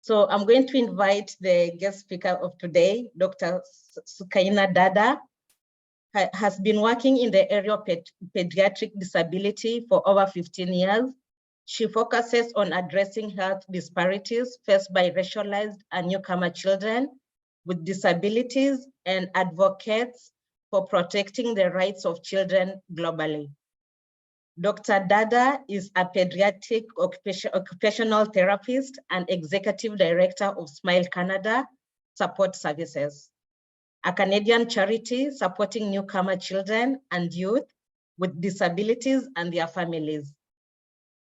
So I'm going to invite the guest speaker of today, Dr. Sukaina Dada, has been working in the area of pediatric disability for over 15 years. She focuses on addressing health disparities faced by racialized and newcomer children with disabilities and advocates for protecting the rights of children globally. Dr. Dada is a pediatric occupational therapist and executive director of Smile Canada Support Services, a Canadian charity supporting newcomer children and youth with disabilities and their families.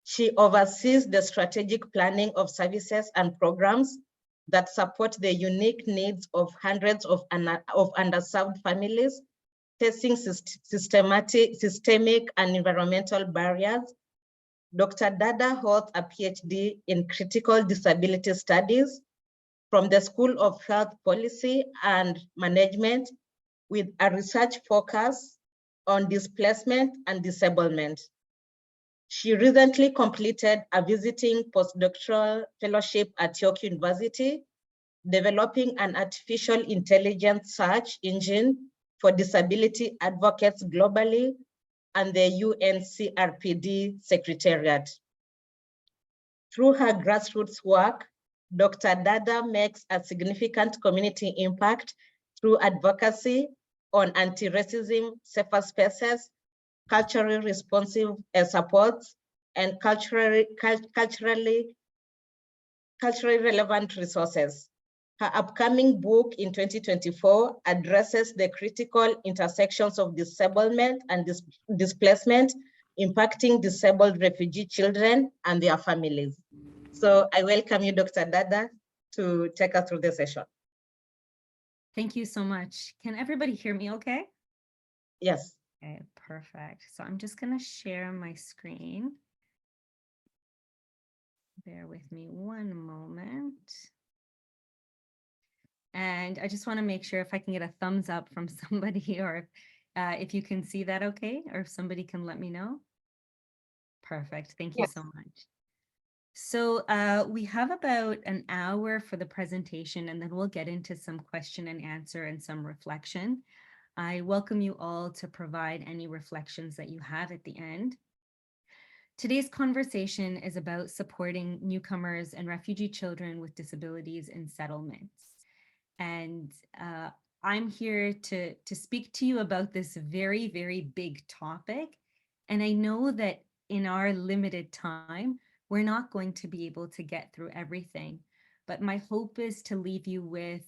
She oversees the strategic planning of services and programs that support the unique needs of hundreds of underserved families facing systemic and environmental barriers. Dr. Dada holds a PhD in critical disability studies from the School of Health Policy and Management with a research focus on displacement and disablement. She recently completed a visiting postdoctoral fellowship at York University, developing an artificial intelligence search engine for disability advocates globally and the UNCRPD Secretariat. Through her grassroots work, Dr. Dada makes a significant community impact through advocacy on anti-racism, safer spaces, culturally responsive supports, and culturally relevant resources. Her upcoming book in 2024 addresses the critical intersections of disablement and displacement impacting disabled refugee children and their families. So I welcome you, Dr. Dada, to take us through the session. Thank you so much. Can everybody hear me okay? Yes. Okay, perfect. So I'm just going to share my screen. Bear with me one moment. And I just want to make sure if I can get a thumbs up from somebody, or if you can see that okay, or if somebody can let me know. Perfect. Thank you so much. So we have about an hour for the presentation, and then we'll get into some question and answer and some reflection. I welcome you all to provide any reflections that you have at the end. Today's conversation is about supporting newcomers and refugee children with disabilities in settlements. And I'm here to speak to you about this very, very big topic. And I know that in our limited time, we're not going to be able to get through everything. But my hope is to leave you with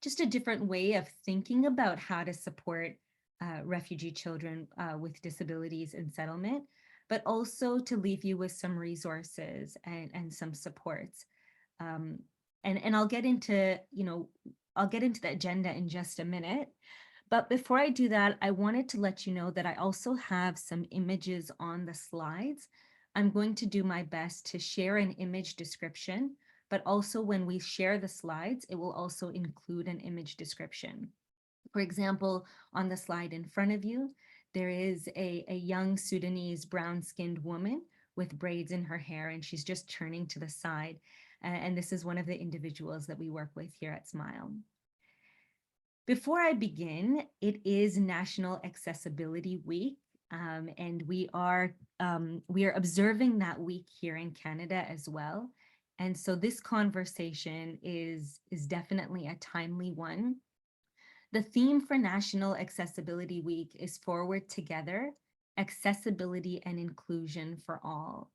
just a different way of thinking about how to support refugee children with disabilities in settlement, but also to leave you with some resources and some supports. And I'll get into, I'll get into the agenda in just a minute. But before I do that, I wanted to let you know that I also have some images on the slides. I'm going to do my best to share an image description, but also when we share the slides, it will also include an image description. For example, on the slide in front of you, there is a young Sudanese brown-skinned woman with braids in her hair, and she's just turning to the side. And this is one of the individuals that we work with here at Smile. Before I begin, it is National Accessibility Week, and we are observing that week here in Canada as well. And so this conversation is definitely a timely one. The theme for National Accessibility Week is Forward Together, Accessibility and Inclusion for All.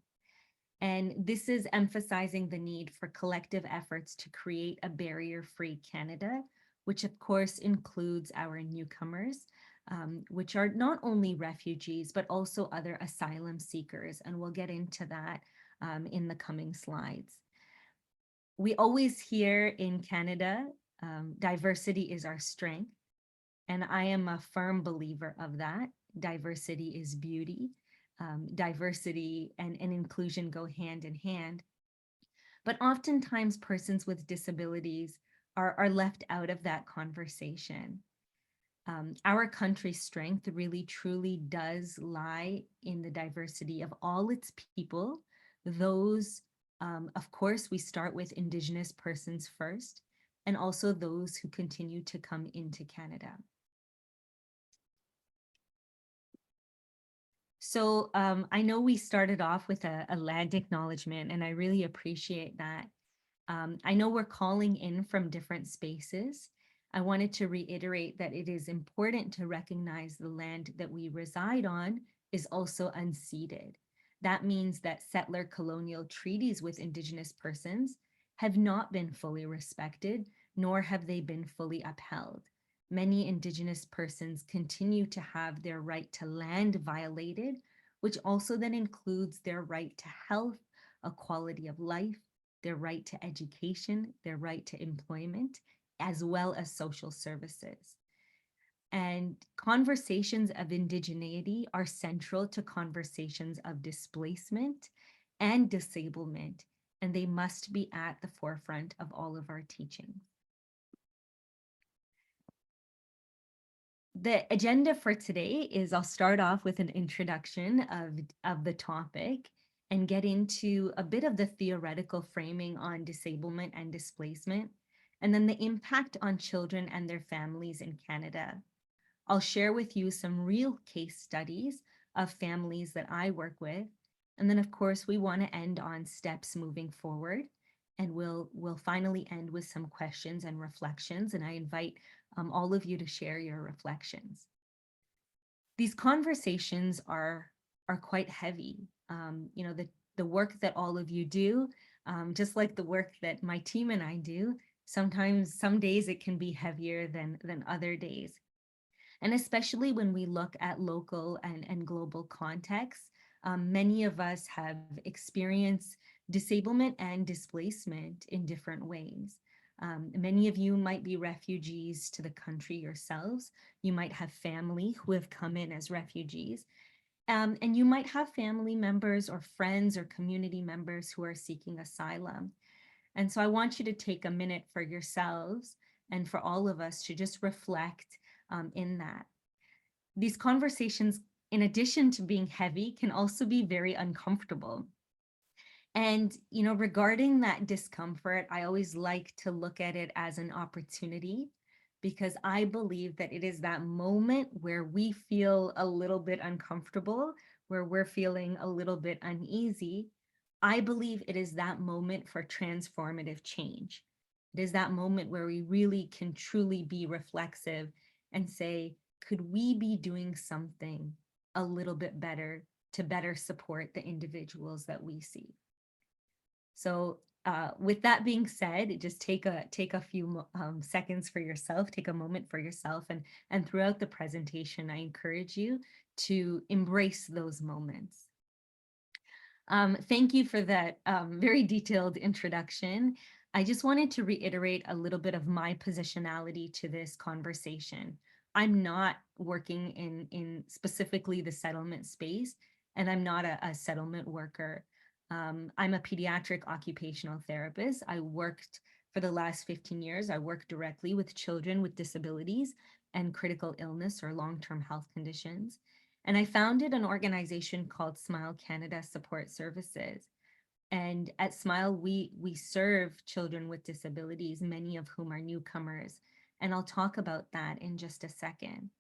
And this is emphasizing the need for collective efforts to create a barrier-free Canada, which of course includes our newcomers, which are not only refugees, but also other asylum seekers. And we'll get into that in the coming slides. We always hear in Canada, diversity is our strength. And I am a firm believer of that. Diversity is beauty. Diversity and inclusion go hand in hand. But oftentimes persons with disabilities are left out of that conversation. Our country's strength really truly does lie in the diversity of all its people, those Of course, we start with Indigenous persons first, and also those who continue to come into Canada. So I know we started off with a land acknowledgement, and I really appreciate that. I know we're calling in from different spaces. I wanted to reiterate that it is important to recognize the land that we reside on is also unceded. That means that settler colonial treaties with Indigenous persons have not been fully respected, nor have they been fully upheld. Many Indigenous persons continue to have their right to land violated, which also then includes their right to health, a quality of life, their right to education, their right to employment, as well as social services. And conversations of indigeneity are central to conversations of displacement and disablement, and they must be at the forefront of all of our teaching. The agenda for today is I'll start off with an introduction of the topic and get into a bit of the theoretical framing on disablement and displacement, and then the impact on children and their families in Canada. I'll share with you some real case studies of families that I work with. And then of course, we want to end on steps moving forward. And we'll finally end with some questions and reflections. And I invite all of you to share your reflections. These conversations are quite heavy. You know, the work that all of you do, just like the work that my team and I do, sometimes, some days it can be heavier than other days. And especially when we look at local and global contexts, many of us have experienced disablement and displacement in different ways. Many of you might be refugees to the country yourselves. You might have family who have come in as refugees. And you might have family members or friends or community members who are seeking asylum. And so I want you to take a minute for yourselves and for all of us to just reflect in that. These conversations, in addition to being heavy, can also be very uncomfortable. And, you know, regarding that discomfort, I always like to look at it as an opportunity, because I believe that it is that moment where we feel a little bit uncomfortable, where we're feeling a little bit uneasy. I believe it is that moment for transformative change. It is that moment where we really can truly be reflexive and say, could we be doing something a little bit better to better support the individuals that we see? So with that being said, just take a few seconds for yourself, take a moment for yourself, and throughout the presentation, I encourage you to embrace those moments. Thank you for that very detailed introduction. I just wanted to reiterate a little bit of my positionality to this conversation. I'm not working in specifically the settlement space, and I'm not a settlement worker. I'm a pediatric occupational therapist. I worked for the last 15 years. I work directly with children with disabilities and critical illness or long-term health conditions. And I founded an organization called Smile Canada Support Services. And at Smile, we serve children with disabilities, many of whom are newcomers. And I'll talk about that in just a second.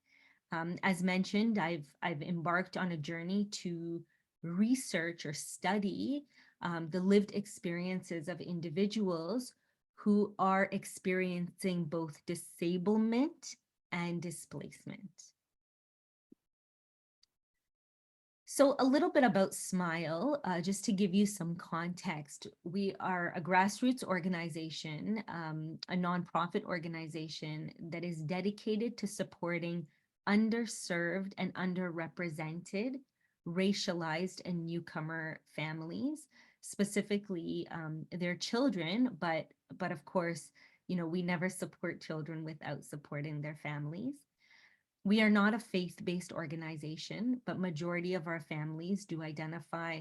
As mentioned, I've embarked on a journey to research or study the lived experiences of individuals who are experiencing both disablement and displacement. So a little bit about Smile, just to give you some context. We are a grassroots organization, a nonprofit organization that is dedicated to supporting underserved and underrepresented, racialized and newcomer families, specifically their children, but of course, you know, we never support children without supporting their families. We are not a faith-based organization, but majority of our families do identify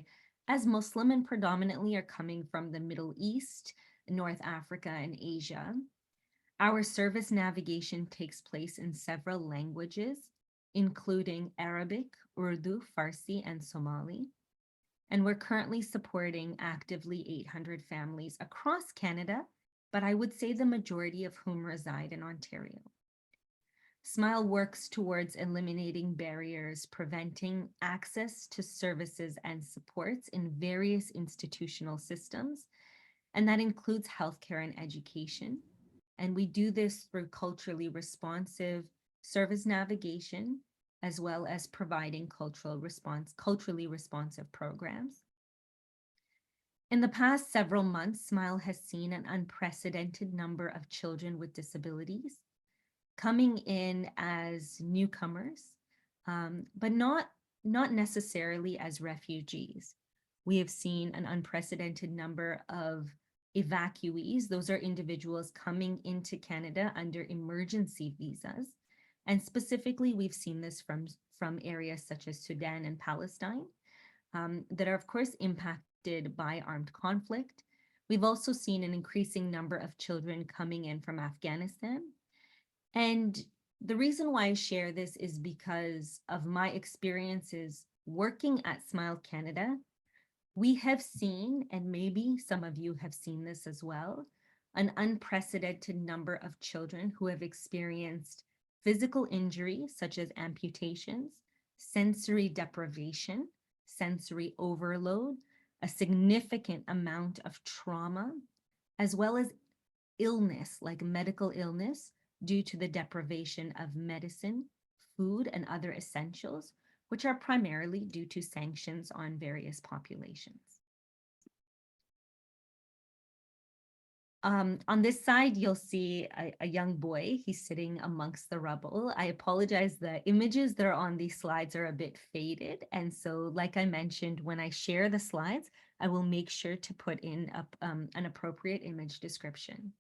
as Muslim and predominantly are coming from the Middle East, North Africa, and Asia. Our service navigation takes place in several languages, including Arabic, Urdu, Farsi, and Somali. And we're currently supporting actively 800 families across Canada, but I would say the majority of whom reside in Ontario. SMILE works towards eliminating barriers, preventing access to services and supports in various institutional systems, and that includes healthcare and education. And we do this through culturally responsive service navigation, as well as providing culturally responsive programs. In the past several months, SMILE has seen an unprecedented number of children with disabilities coming in as newcomers, but not necessarily as refugees. We have seen an unprecedented number of evacuees. Those are individuals coming into Canada under emergency visas. And specifically, we've seen this from areas such as Sudan and Palestine that are, of course, impacted by armed conflict. We've also seen an increasing number of children coming in from Afghanistan. And the reason why I share this is because of my experiences working at SMILE Canada. We have seen, and maybe some of you have seen this as well, an unprecedented number of children who have experienced physical injury, such as amputations, sensory deprivation, sensory overload, a significant amount of trauma, as well as illness, like medical illness, due to the deprivation of medicine, food, and other essentials, which are primarily due to sanctions on various populations. On this side, you'll see a young boy. He's sitting amongst the rubble. I apologize, the images that are on these slides are a bit faded. And so, like I mentioned, when I share the slides, I will make sure to put in an appropriate image description.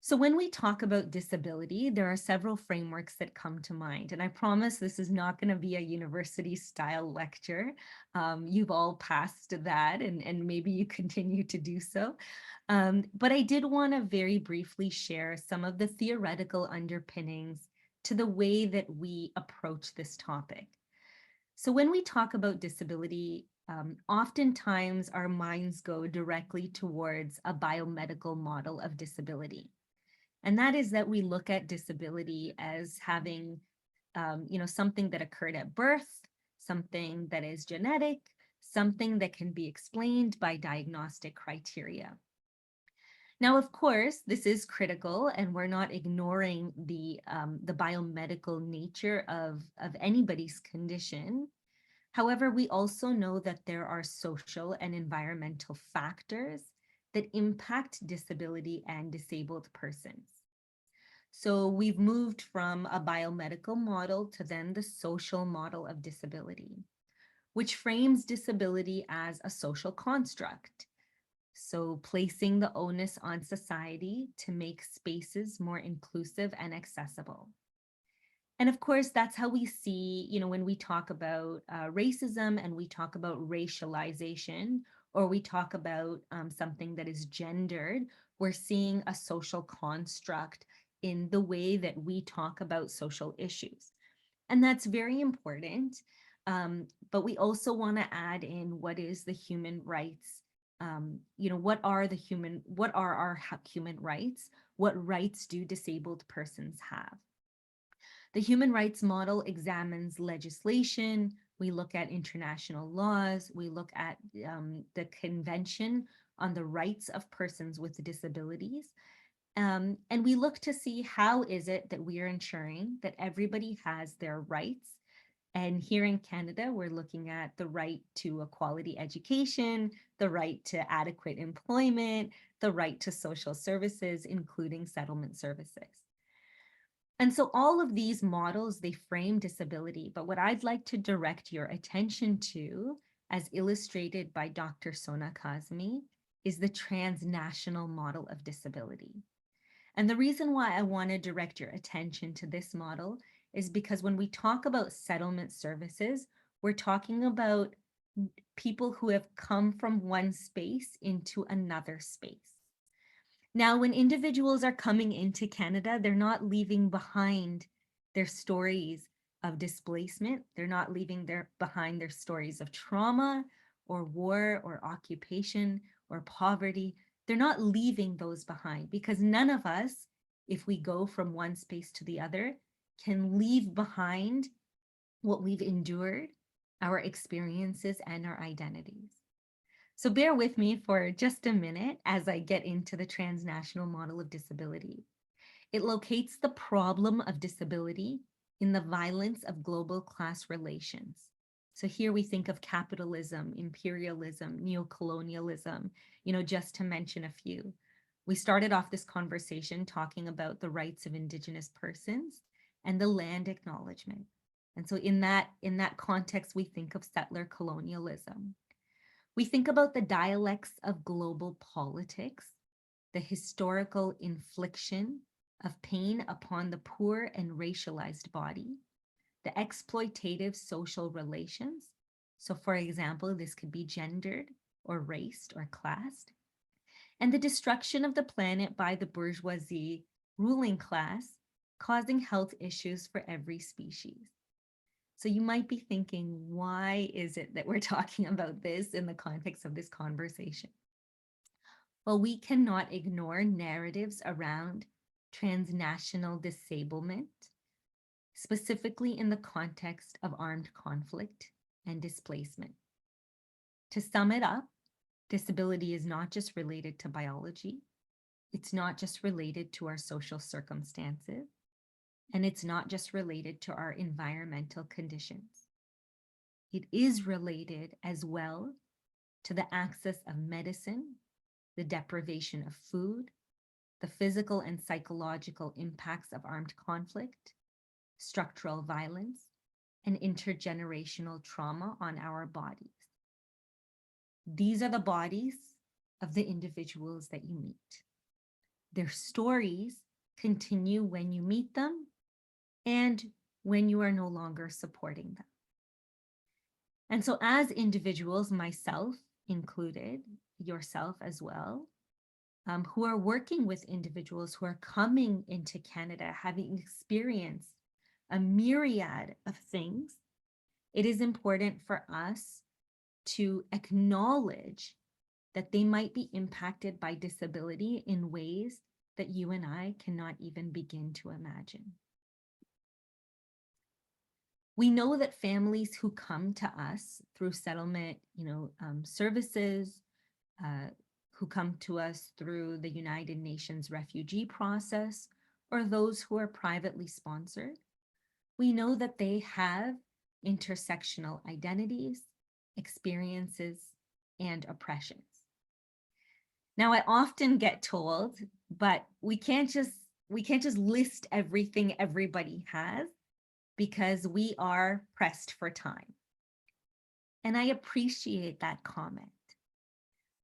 So when we talk about disability, there are several frameworks that come to mind. And I promise this is not going to be a university style lecture. You've all passed that and maybe you continue to do so. But I did want to very briefly share some of the theoretical underpinnings to the way that we approach this topic. So when we talk about disability, oftentimes our minds go directly towards a biomedical model of disability. And that is that we look at disability as having, something that occurred at birth, something that is genetic, something that can be explained by diagnostic criteria. Now, of course, this is critical, and we're not ignoring the biomedical nature of anybody's condition. However, we also know that there are social and environmental factors that impact disability and disabled persons. So we've moved from a biomedical model to then the social model of disability, which frames disability as a social construct. So placing the onus on society to make spaces more inclusive and accessible. And of course, that's how we see, when we talk about racism and we talk about racialization, or we talk about something that is gendered, we're seeing a social construct in the way that we talk about social issues. And that's very important. But we also want to add in what is the human rights, what are our human rights? What rights do disabled persons have? The human rights model examines legislation. We look at international laws. We look at the Convention on the Rights of Persons with Disabilities. And we look to see how is it that we are ensuring that everybody has their rights. And here in Canada, we're looking at the right to a quality education, the right to adequate employment, the right to social services, including settlement services. And so all of these models, they frame disability, but what I'd like to direct your attention to, as illustrated by Dr. Sona Kazmi, is the transnational model of disability. And the reason why I want to direct your attention to this model is because when we talk about settlement services, we're talking about people who have come from one space into another space. Now, when individuals are coming into Canada, they're not leaving behind their stories of displacement. They're not leaving behind their stories of trauma or war or occupation or poverty. They're not leaving those behind, because none of us, if we go from one space to the other, can leave behind what we've endured, our experiences, and our identities. So bear with me for just a minute as I get into the transnational model of disability. It locates the problem of disability in the violence of global class relations. So here we think of capitalism, imperialism, neocolonialism, just to mention a few. We started off this conversation talking about the rights of Indigenous persons and the land acknowledgement. And so in that context, we think of settler colonialism. We think about the dialects of global politics, the historical infliction of pain upon the poor and racialized body, the exploitative social relations. So for example, this could be gendered or raced or classed, and the destruction of the planet by the bourgeoisie ruling class, causing health issues for every species. So you might be thinking, why is it that we're talking about this in the context of this conversation? Well, we cannot ignore narratives around transnational disablement, specifically in the context of armed conflict and displacement. To sum it up, disability is not just related to biology, it's not just related to our social circumstances, and it's not just related to our environmental conditions. It is related as well to the access of medicine, the deprivation of food, the physical and psychological impacts of armed conflict, structural violence, and intergenerational trauma on our bodies. These are the bodies of the individuals that you meet. Their stories continue when you meet them and when you are no longer supporting them. And so as individuals, myself included, yourself as well, who are working with individuals who are coming into Canada, having experienced a myriad of things, it is important for us to acknowledge that they might be impacted by disability in ways that you and I cannot even begin to imagine. We know that families who come to us through settlement, services, who come to us through the United Nations refugee process, or those who are privately sponsored, we know that they have intersectional identities, experiences, and oppressions. Now, I often get told, but we can't just list everything everybody has, because we are pressed for time. And I appreciate that comment.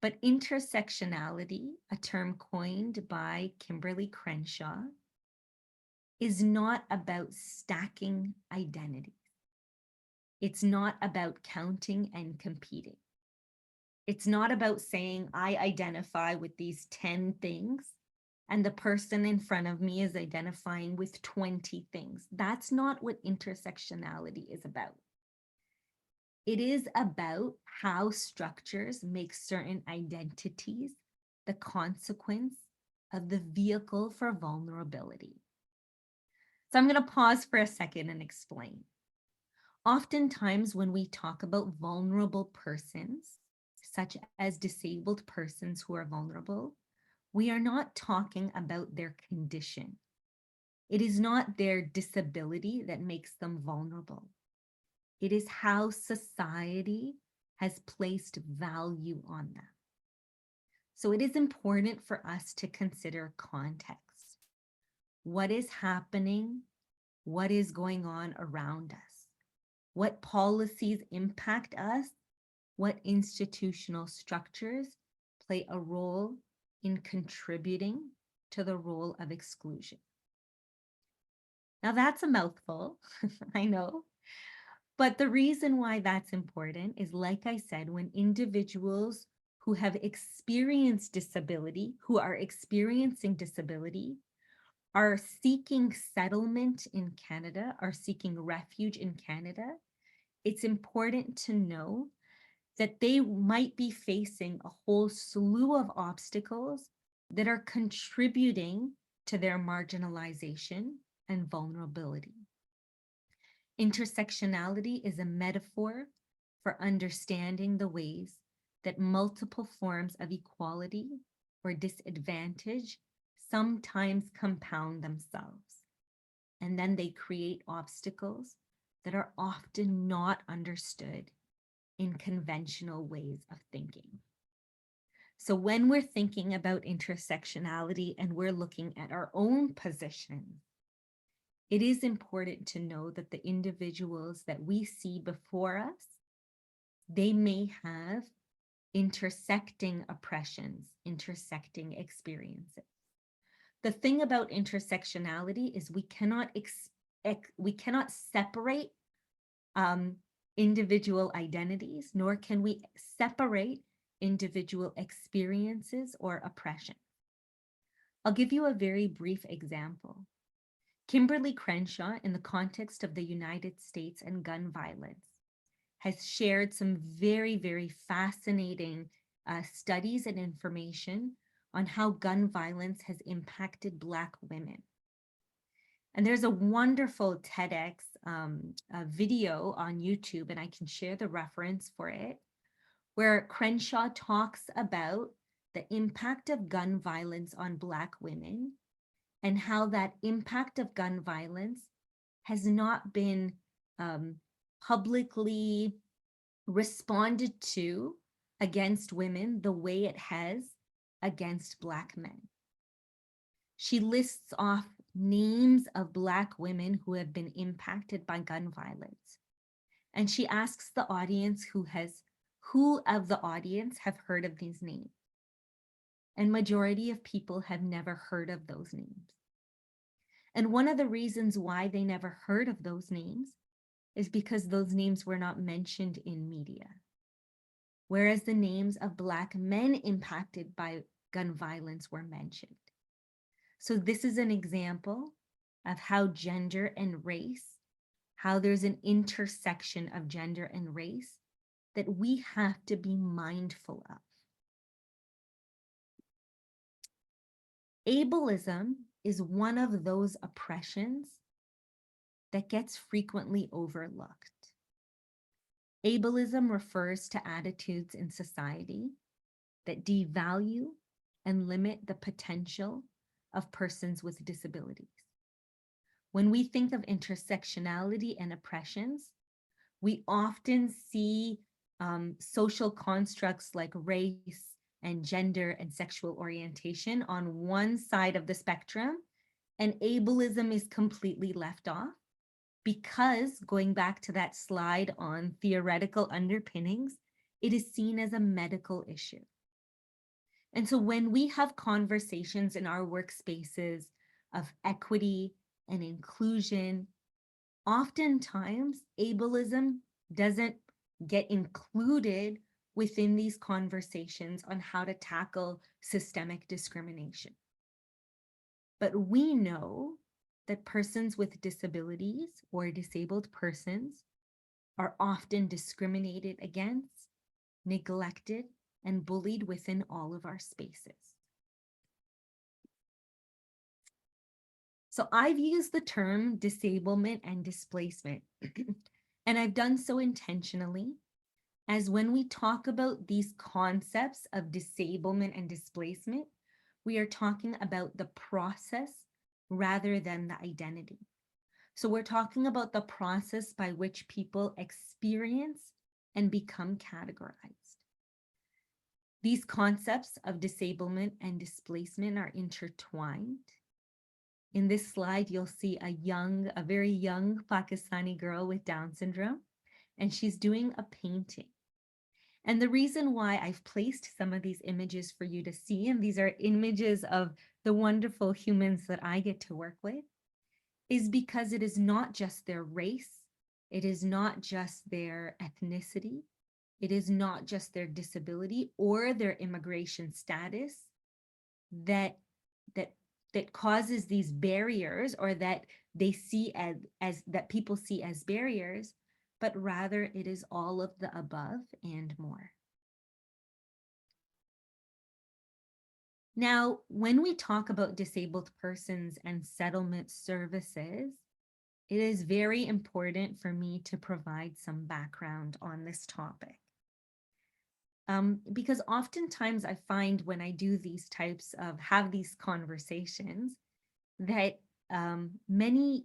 But intersectionality, a term coined by Kimberly Crenshaw, is not about stacking identities. It's not about counting and competing. It's not about saying, I identify with these 10 things and the person in front of me is identifying with 20 things. That's not what intersectionality is about. It is about how structures make certain identities the consequence of the vehicle for vulnerability. So I'm going to pause for a second and explain. Oftentimes when we talk about vulnerable persons, such as disabled persons who are vulnerable, we are not talking about their condition. It is not their disability that makes them vulnerable. It is how society has placed value on them. So it is important for us to consider context. What is happening? What is going on around us? What policies impact us? What institutional structures play a role in contributing to the role of exclusion? Now that's a mouthful, I know, but the reason why that's important is, like I said, when individuals who have experienced disability, who are experiencing disability, are seeking settlement in Canada, are seeking refuge in Canada, it's important to know that they might be facing a whole slew of obstacles that are contributing to their marginalization and vulnerability. Intersectionality is a metaphor for understanding the ways that multiple forms of equality or disadvantage sometimes compound themselves, and then they create obstacles that are often not understood in conventional ways of thinking. So when we're thinking about intersectionality and we're looking at our own position, it is important to know that the individuals that we see before us, they may have intersecting oppressions, intersecting experiences. The thing about intersectionality is we cannot separate individual identities, nor can we separate individual experiences or oppression. I'll give you a very brief example. Kimberly Crenshaw, in the context of the United States and gun violence, has shared some very, very fascinating studies and information on how gun violence has impacted Black women. And there's a wonderful TEDx video on YouTube, and I can share the reference for it, where Crenshaw talks about the impact of gun violence on Black women and how that impact of gun violence has not been publicly responded to against women the way it has against Black men. She lists off names of Black women who have been impacted by gun violence. And she asks the audience who of the audience have heard of these names? And majority of people have never heard of those names. And one of the reasons why they never heard of those names is because those names were not mentioned in media. Whereas the names of Black men impacted by gun violence were mentioned. So this is an example of how gender and race, how there's an intersection of gender and race that we have to be mindful of. Ableism is one of those oppressions that gets frequently overlooked. Ableism refers to attitudes in society that devalue and limit the potential of persons with disabilities. When we think of intersectionality and oppressions, we often see social constructs like race and gender and sexual orientation on one side of the spectrum, and ableism is completely left off because, going back to that slide on theoretical underpinnings, it is seen as a medical issue. And so when we have conversations in our workspaces of equity and inclusion, oftentimes ableism doesn't get included within these conversations on how to tackle systemic discrimination. But we know that persons with disabilities or disabled persons are often discriminated against, neglected, and bullied within all of our spaces. So I've used the term disablement and displacement, and I've done so intentionally, as when we talk about these concepts of disablement and displacement, we are talking about the process rather than the identity. So we're talking about the process by which people experience and become categorized. These concepts of disablement and displacement are intertwined. In this slide, you'll see a very young Pakistani girl with Down syndrome, and she's doing a painting. And the reason why I've placed some of these images for you to see, and these are images of the wonderful humans that I get to work with, is because it is not just their race, it is not just their ethnicity, it is not just their disability or their immigration status that that causes these barriers, or that they see as that people see as barriers, but rather it is all of the above and more. Now, when we talk about disabled persons and settlement services, it is very important for me to provide some background on this topic. Because oftentimes I find when I do these types of, have these conversations, that many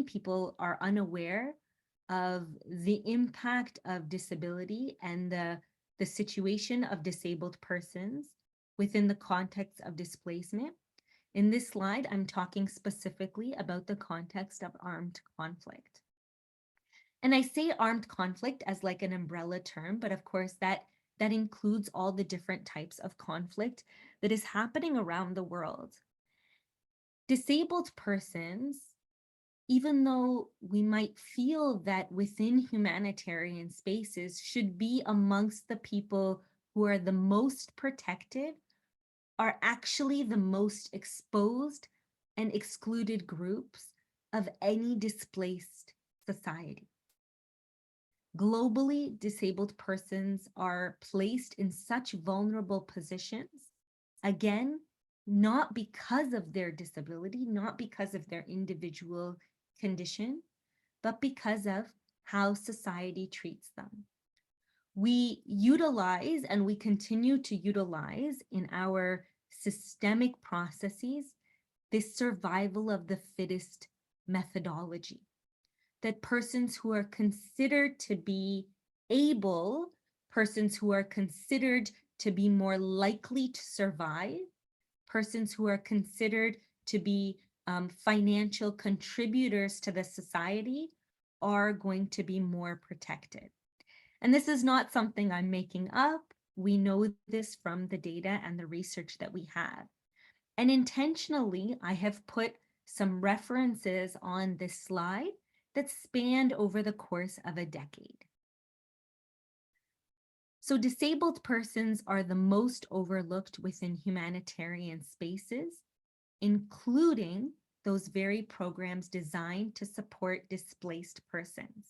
people are unaware of the impact of disability and the situation of disabled persons within the context of displacement. In this slide, I'm talking specifically about the context of armed conflict. And I say armed conflict as like an umbrella term, but of course that includes all the different types of conflict that is happening around the world. Disabled persons, even though we might feel that within humanitarian spaces should be amongst the people who are the most protected, are actually the most exposed and excluded groups of any displaced society. Globally, disabled persons are placed in such vulnerable positions, again, not because of their disability, not because of their individual condition, but because of how society treats them. We utilize, and we continue to utilize in our systemic processes, this survival of the fittest methodology, that persons who are considered to be able, persons who are considered to be more likely to survive, persons who are considered to be financial contributors to the society, are going to be more protected. And this is not something I'm making up. We know this from the data and the research that we have. And intentionally, I have put some references on this slide that spanned over the course of a decade. So disabled persons are the most overlooked within humanitarian spaces, including those very programs designed to support displaced persons.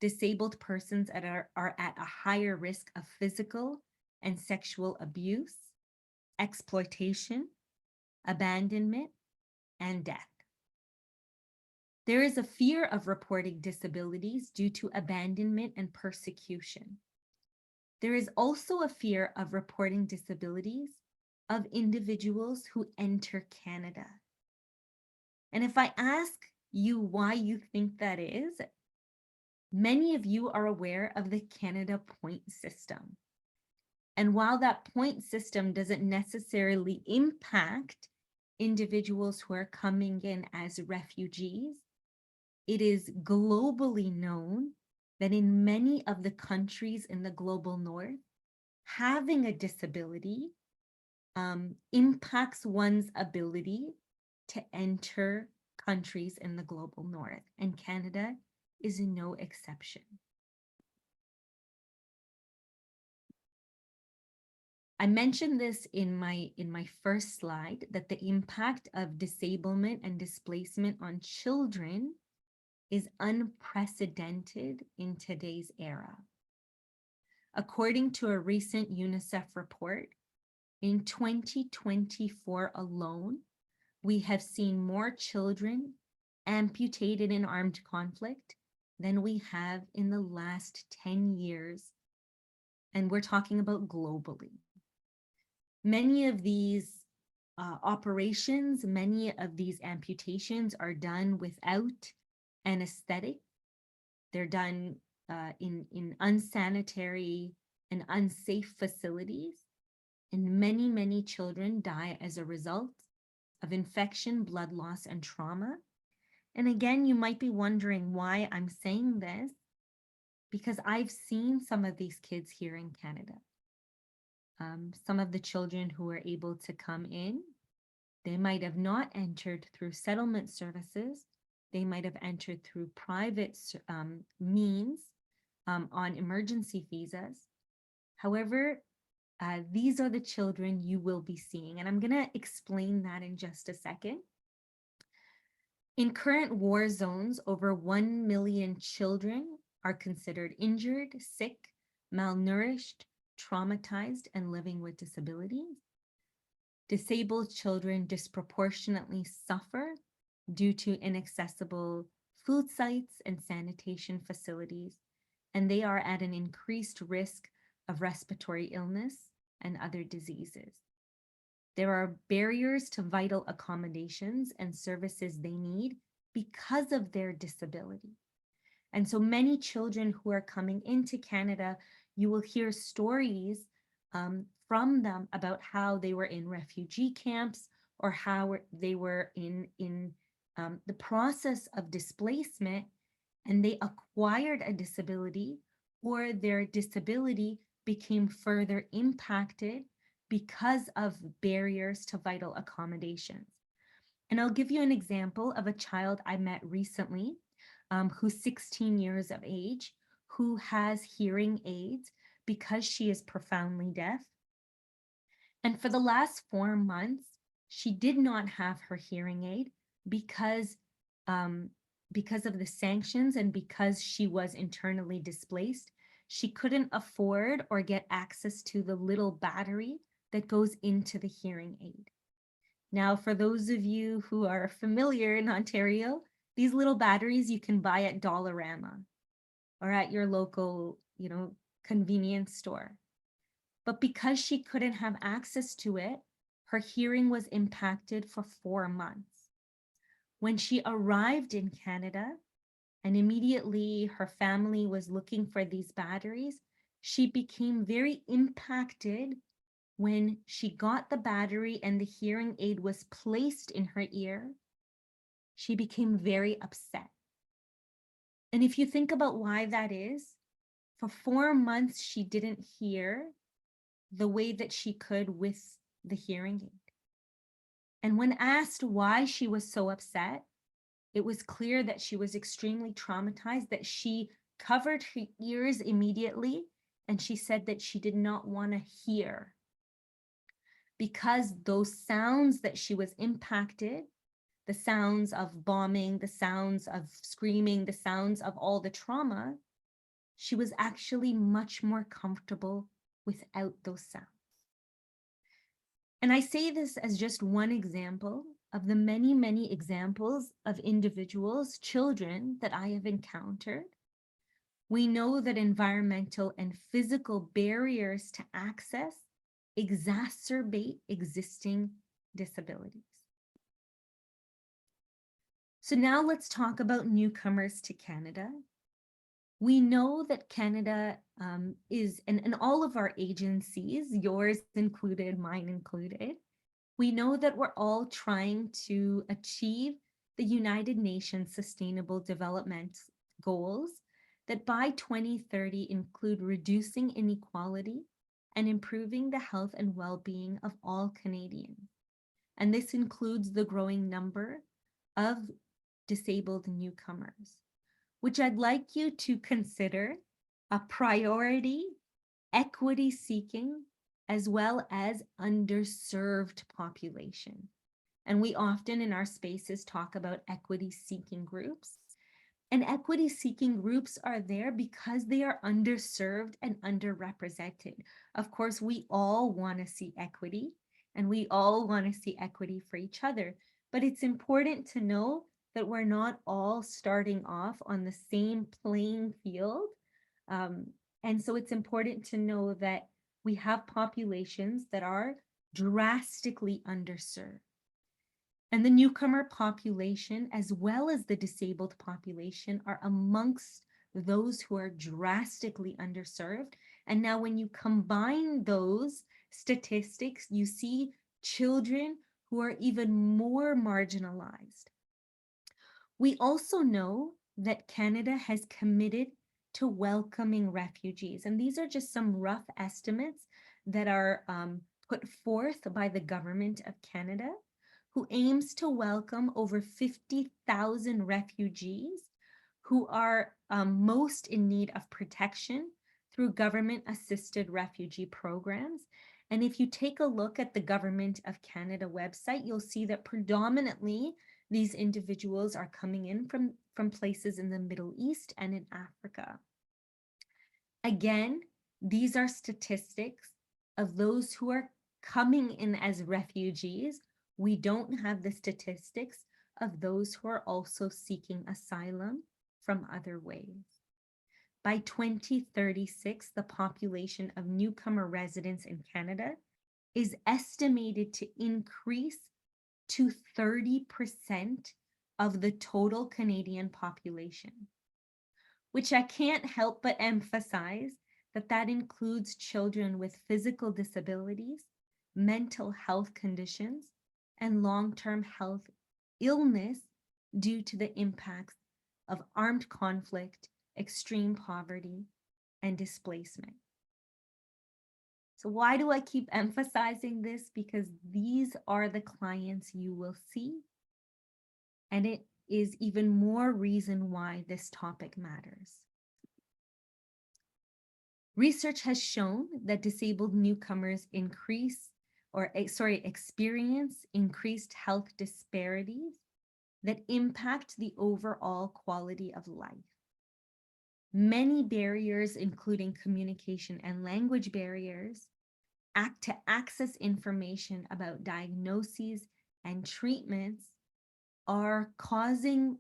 Disabled persons are at a higher risk of physical and sexual abuse, exploitation, abandonment, and death. There is a fear of reporting disabilities due to abandonment and persecution. There is also a fear of reporting disabilities of individuals who enter Canada. And if I ask you why you think that is, many of you are aware of the Canada point system. And while that point system doesn't necessarily impact individuals who are coming in as refugees, it is globally known that in many of the countries in the global north, having a disability impacts one's ability to enter countries in the global north, and Canada is no exception. I mentioned this in my first slide, that the impact of disablement and displacement on children is unprecedented in today's era. According to a recent UNICEF report, in 2024 alone, we have seen more children amputated in armed conflict than we have in the last 10 years. And we're talking about globally. Many of these operations, many of these amputations are done without anesthetic. They're done in unsanitary and unsafe facilities. And many, many children die as a result of infection, blood loss, and trauma. And again, you might be wondering why I'm saying this, because I've seen some of these kids here in Canada. Some of the children who were able to come in, they might have not entered through settlement services. They might have entered through private means on emergency visas. However, these are the children you will be seeing. And I'm going to explain that in just a second. In current war zones, over 1 million children are considered injured, sick, malnourished, traumatized, and living with disabilities. Disabled children disproportionately suffer due to inaccessible food sites and sanitation facilities, and they are at an increased risk of respiratory illness and other diseases. There are barriers to vital accommodations and services they need because of their disability. And so many children who are coming into Canada, you will hear stories from them about how they were in refugee camps or how they were in the process of displacement, and they acquired a disability, or their disability became further impacted because of barriers to vital accommodations. And I'll give you an example of a child I met recently who's 16 years of age, who has hearing aids because she is profoundly deaf. And for the last 4 months, she did not have her hearing aid because of the sanctions and because she was internally displaced. She couldn't afford or get access to the little battery that goes into the hearing aid. Now, for those of you who are familiar in Ontario, these little batteries you can buy at Dollarama or at your local, convenience store. But because she couldn't have access to it, her hearing was impacted for 4 months. When she arrived in Canada, and immediately her family was looking for these batteries, she became very impacted when she got the battery and the hearing aid was placed in her ear. She became very upset. And if you think about why that is, for 4 months, she didn't hear the way that she could with the hearing aid. And when asked why she was so upset, it was clear that she was extremely traumatized, that she covered her ears immediately, and she said that she did not want to hear because those sounds that she was impacted, the sounds of bombing, the sounds of screaming, the sounds of all the trauma, she was actually much more comfortable without those sounds. And I say this as just one example of the many, many examples of individuals, children that I have encountered. We know that environmental and physical barriers to access exacerbate existing disabilities. So now let's talk about newcomers to Canada. We know that Canada is, and all of our agencies, yours included, mine included, we know that we're all trying to achieve the United Nations Sustainable Development Goals that by 2030 include reducing inequality and improving the health and well-being of all Canadians. And this includes the growing number of disabled newcomers, which I'd like you to consider a priority, equity seeking, as well as underserved population. And we often in our spaces talk about equity seeking groups. And equity seeking groups are there because they are underserved and underrepresented. Of course, we all want to see equity, and we all want to see equity for each other. But it's important to know that we're not all starting off on the same playing field. And so it's important to know that we have populations that are drastically underserved. And the newcomer population, as well as the disabled population, are amongst those who are drastically underserved. And now when you combine those statistics, you see children who are even more marginalized. We also know that Canada has committed to welcoming refugees. And these are just some rough estimates that are put forth by the Government of Canada, who aims to welcome over 50,000 refugees who are most in need of protection through government-assisted refugee programs. And if you take a look at the Government of Canada website, you'll see that predominantly these individuals are coming in from places in the Middle East and in Africa. Again, these are statistics of those who are coming in as refugees. We don't have the statistics of those who are also seeking asylum from other ways. By 2036, the population of newcomer residents in Canada is estimated to increase to 30% of the total Canadian population, which I can't help but emphasize that includes children with physical disabilities, mental health conditions, and long-term health illness due to the impacts of armed conflict, extreme poverty, and displacement. So why do I keep emphasizing this? Because these are the clients you will see, and it is even more reason why this topic matters. Research has shown that disabled newcomers experience increased health disparities that impact the overall quality of life. Many barriers, including communication and language barriers, to access information about diagnoses and treatments, are causing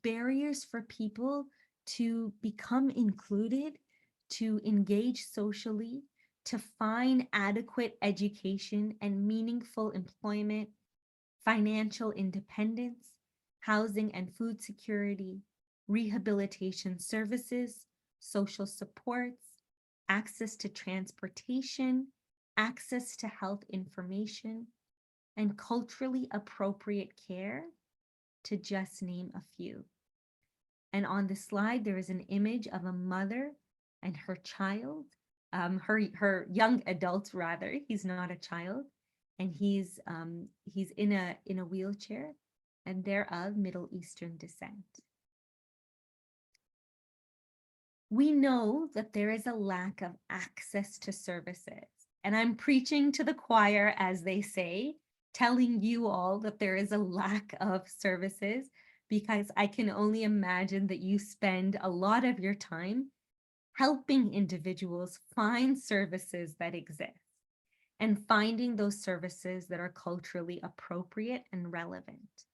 barriers for people to become included, to engage socially, to find adequate education and meaningful employment, financial independence, housing and food security, rehabilitation services, social supports, access to transportation, access to health information, and culturally appropriate care, to just name a few. And on the slide, there is an image of a mother and her child, her young adult rather. He's not a child, and he's in a wheelchair, and they're of Middle Eastern descent. We know that there is a lack of access to services, and I'm preaching to the choir, as they say, telling you all that there is a lack of services, because I can only imagine that you spend a lot of your time helping individuals find services that exist and finding those services that are culturally appropriate and relevant.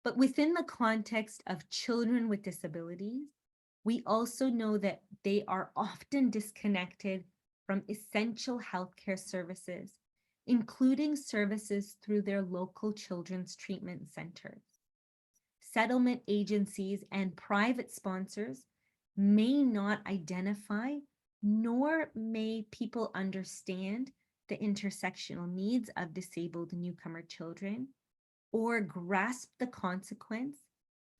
But within the context of children with disabilities, we also know that they are often disconnected from essential healthcare services, including services through their local children's treatment centers. Settlement agencies and private sponsors may not identify, nor may people understand the intersectional needs of disabled newcomer children, or grasp the consequence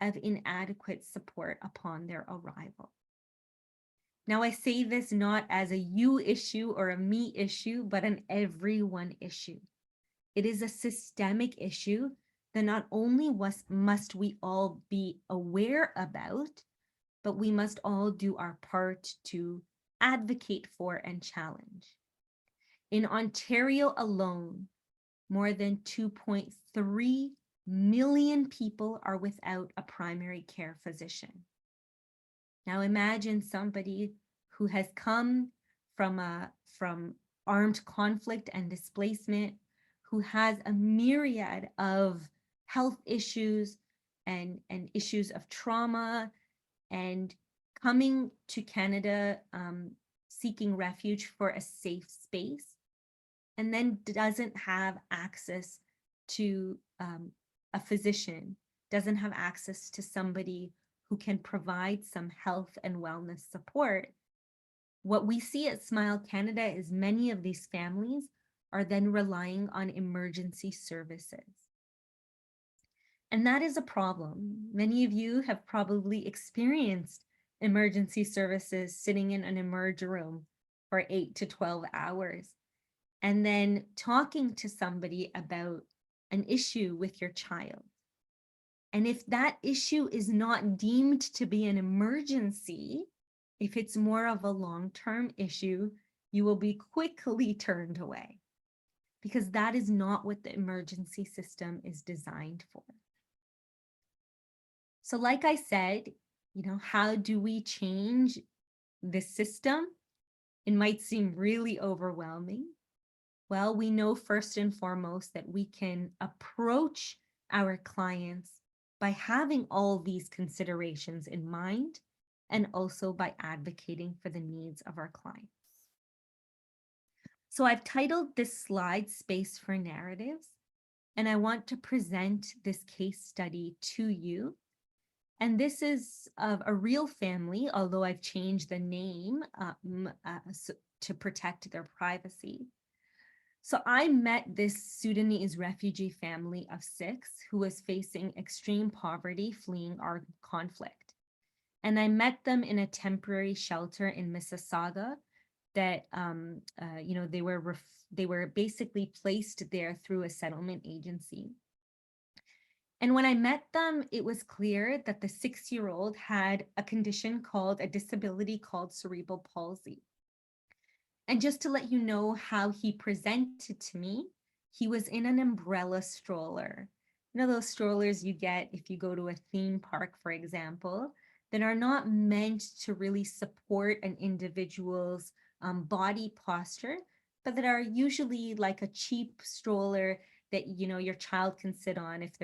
of inadequate support upon their arrival. Now, I say this not as a you issue or a me issue, but an everyone issue. It is a systemic issue that not only must we all be aware about, but we must all do our part to advocate for and challenge. In Ontario alone, more than 2.3 million people are without a primary care physician. Now imagine somebody who has come from armed conflict and displacement, who has a myriad of health issues and issues of trauma, and coming to Canada seeking refuge for a safe space, and then doesn't have access to a physician, doesn't have access to somebody who can provide some health and wellness support. What we see at Smile Canada is many of these families are then relying on emergency services. And that is a problem. Many of you have probably experienced emergency services sitting in an emerge room for 8 to 12 hours, and then talking to somebody about an issue with your child. And if that issue is not deemed to be an emergency, If it's more of a long-term issue, you will be quickly turned away, because that is not what the emergency system is designed for. So like I said, how do we change the system? It might seem really overwhelming. Well, we know first and foremost that we can approach our clients by having all these considerations in mind, and also by advocating for the needs of our clients. So I've titled this slide Space for Narratives, and I want to present this case study to you. And this is of a real family, although I've changed the name to protect their privacy. So I met this Sudanese refugee family of 6 who was facing extreme poverty fleeing armed conflict. And I met them in a temporary shelter in Mississauga that, they were basically placed there through a settlement agency. And when I met them, it was clear that the 6-year-old had a condition called a disability called cerebral palsy. And just to let you know how he presented to me, he was in an umbrella stroller. Those strollers you get if you go to a theme park, for example, that are not meant to really support an individual's body posture, but that are usually like a cheap stroller that your child can sit on if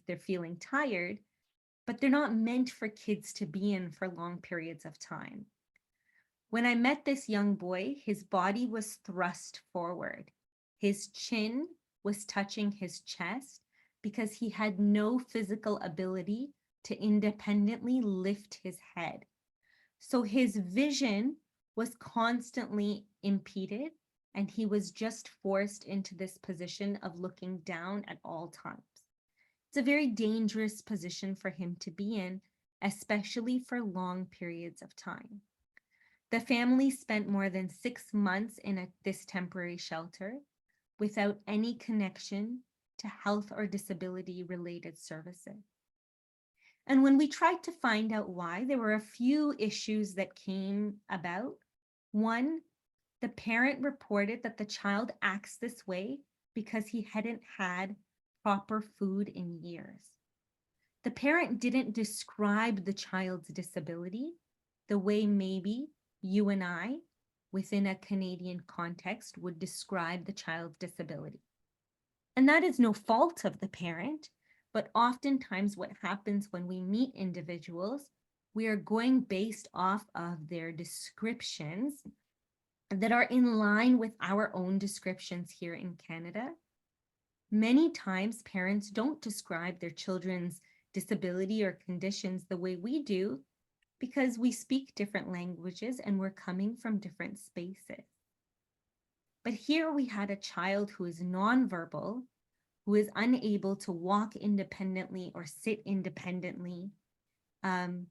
they're feeling tired, but they're not meant for kids to be in for long periods of time. When I met this young boy, his body was thrust forward. His chin was touching his chest because he had no physical ability to independently lift his head. So his vision was constantly impeded, and he was just forced into this position of looking down at all times. It's a very dangerous position for him to be in, especially for long periods of time. The family spent more than 6 months in this temporary shelter without any connection to health or disability related services. And when we tried to find out why, there were a few issues that came about. One, the parent reported that the child acts this way because he hadn't had proper food in years. The parent didn't describe the child's disability the way maybe you and I, within a Canadian context, would describe the child's disability. And that is no fault of the parent, but oftentimes what happens when we meet individuals, we are going based off of their descriptions that are in line with our own descriptions here in Canada. Many times parents don't describe their children's disability or conditions the way we do, because we speak different languages and we're coming from different spaces. But here we had a child who is nonverbal, who is unable to walk independently or sit independently, and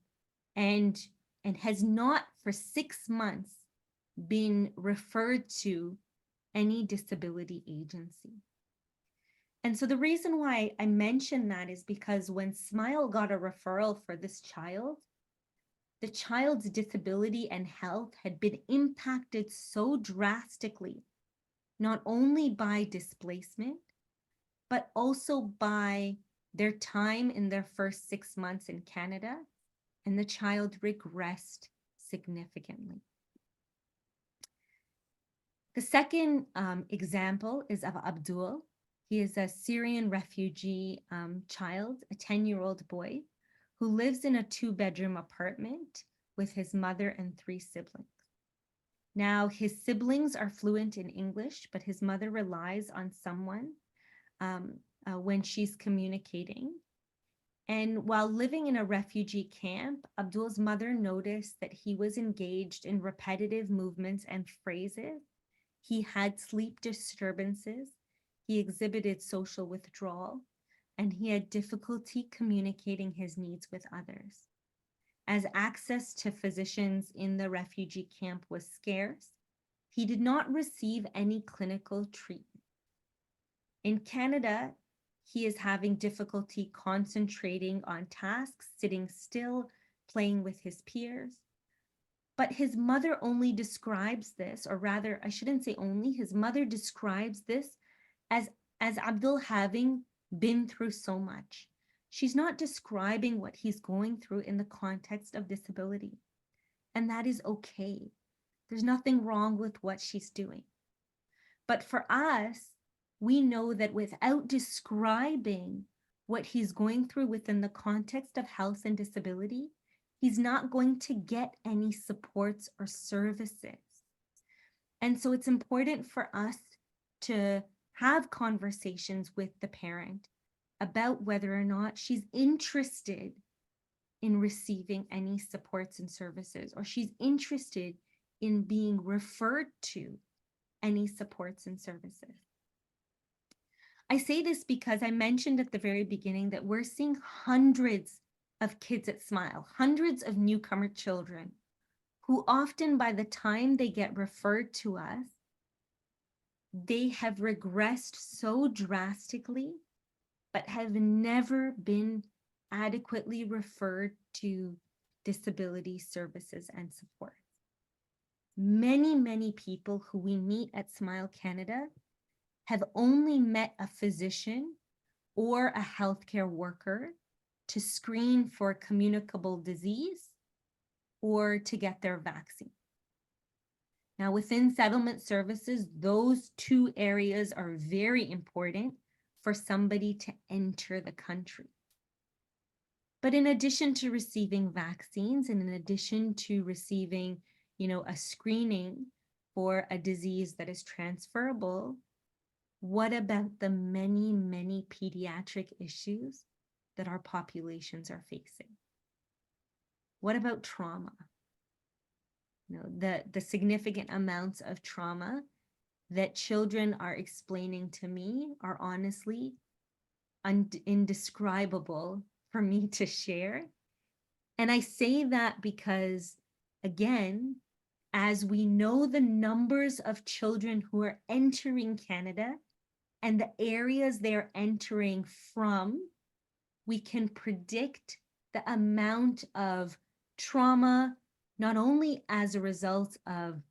has not for 6 months been referred to any disability agency. And so the reason why I mention that is because when Smile got a referral for this child, the child's disability and health had been impacted so drastically, not only by displacement, but also by their time in their first 6 months in Canada, and the child regressed significantly. The second example is of Abdul. He is a Syrian refugee child, a 10-year-old boy, who lives in a 2-bedroom apartment with his mother and 3 siblings. Now, his siblings are fluent in English, but his mother relies on someone when she's communicating. And while living in a refugee camp, Abdul's mother noticed that he was engaged in repetitive movements and phrases. He had sleep disturbances. He exhibited social withdrawal, and he had difficulty communicating his needs with others. As access to physicians in the refugee camp was scarce, he did not receive any clinical treatment. In Canada, he is having difficulty concentrating on tasks, sitting still, playing with his peers. But his mother only describes this, or rather, I shouldn't say only, his mother describes this as Abdul having been through so much. She's not describing what he's going through in the context of disability. And that is okay. There's nothing wrong with what she's doing. But for us, we know that without describing what he's going through within the context of health and disability, he's not going to get any supports or services. And so it's important for us to have conversations with the parent about whether or not she's interested in receiving any supports and services, or she's interested in being referred to any supports and services. I say this because I mentioned at the very beginning that we're seeing hundreds of kids at Smile, hundreds of newcomer children who often by the time they get referred to us, they have regressed so drastically, but have never been adequately referred to disability services and support. Many, many people who we meet at Smile Canada have only met a physician or a healthcare worker to screen for communicable disease or to get their vaccine. Now, within settlement services, those two areas are very important for somebody to enter the country. But in addition to receiving vaccines and in addition to receiving, a screening for a disease that is transferable, what about the many, many pediatric issues that our populations are facing? What about trauma? The significant amounts of trauma that children are explaining to me are honestly indescribable for me to share. And I say that because, again, as we know the numbers of children who are entering Canada and the areas they're entering from, we can predict the amount of trauma, not only as a result of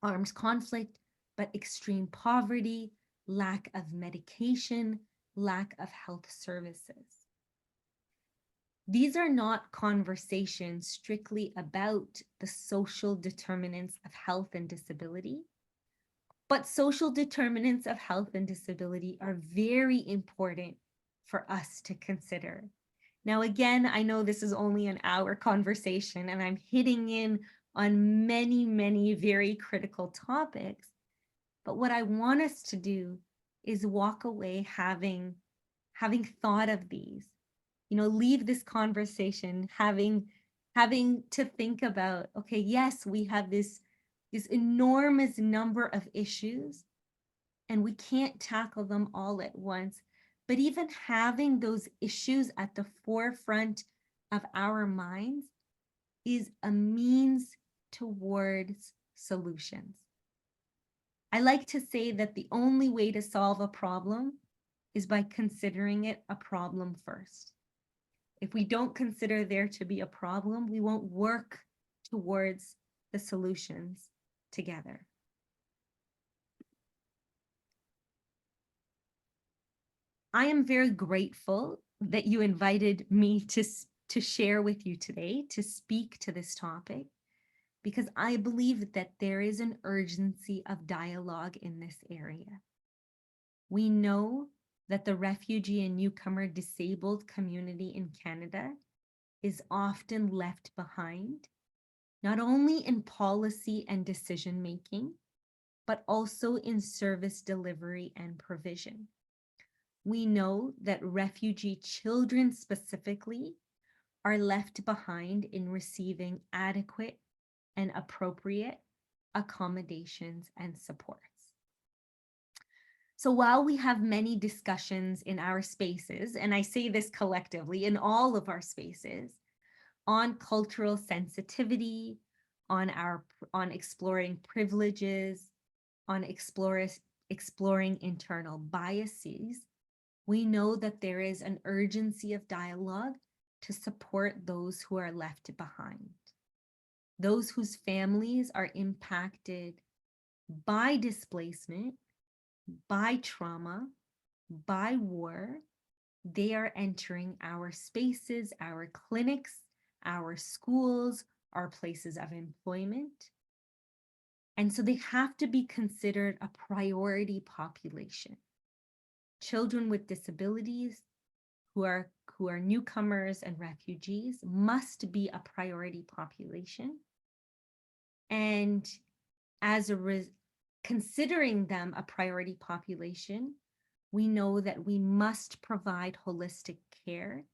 armed conflict, but extreme poverty, lack of medication, lack of health services. These are not conversations strictly about the social determinants of health and disability, but social determinants of health and disability are very important for us to consider. Now, again, I know this is only an hour conversation and I'm hitting in on many, many very critical topics, but what I want us to do is walk away having thought of these, leave this conversation having to think about, okay, yes, we have this enormous number of issues and we can't tackle them all at once, but even having those issues at the forefront of our minds is a means towards solutions. I like to say that the only way to solve a problem is by considering it a problem first. If we don't consider there to be a problem, we won't work towards the solutions together. I am very grateful that you invited me to share with you today, to speak to this topic, because I believe that there is an urgency of dialogue in this area. We know that the refugee and newcomer disabled community in Canada is often left behind, not only in policy and decision-making, but also in service delivery and provision. We know that refugee children specifically are left behind in receiving adequate and appropriate accommodations and supports. So while we have many discussions in our spaces, and I say this collectively in all of our spaces, on cultural sensitivity, on exploring privileges, on exploring internal biases, we know that there is an urgency of dialogue to support those who are left behind. those whose families are impacted by displacement, by trauma, by war, they are entering our spaces, our clinics, our schools, our places of employment. And so they have to be considered a priority population. Children with disabilities who are newcomers and refugees must be a priority population. And as considering them a priority population, we know that we must provide holistic care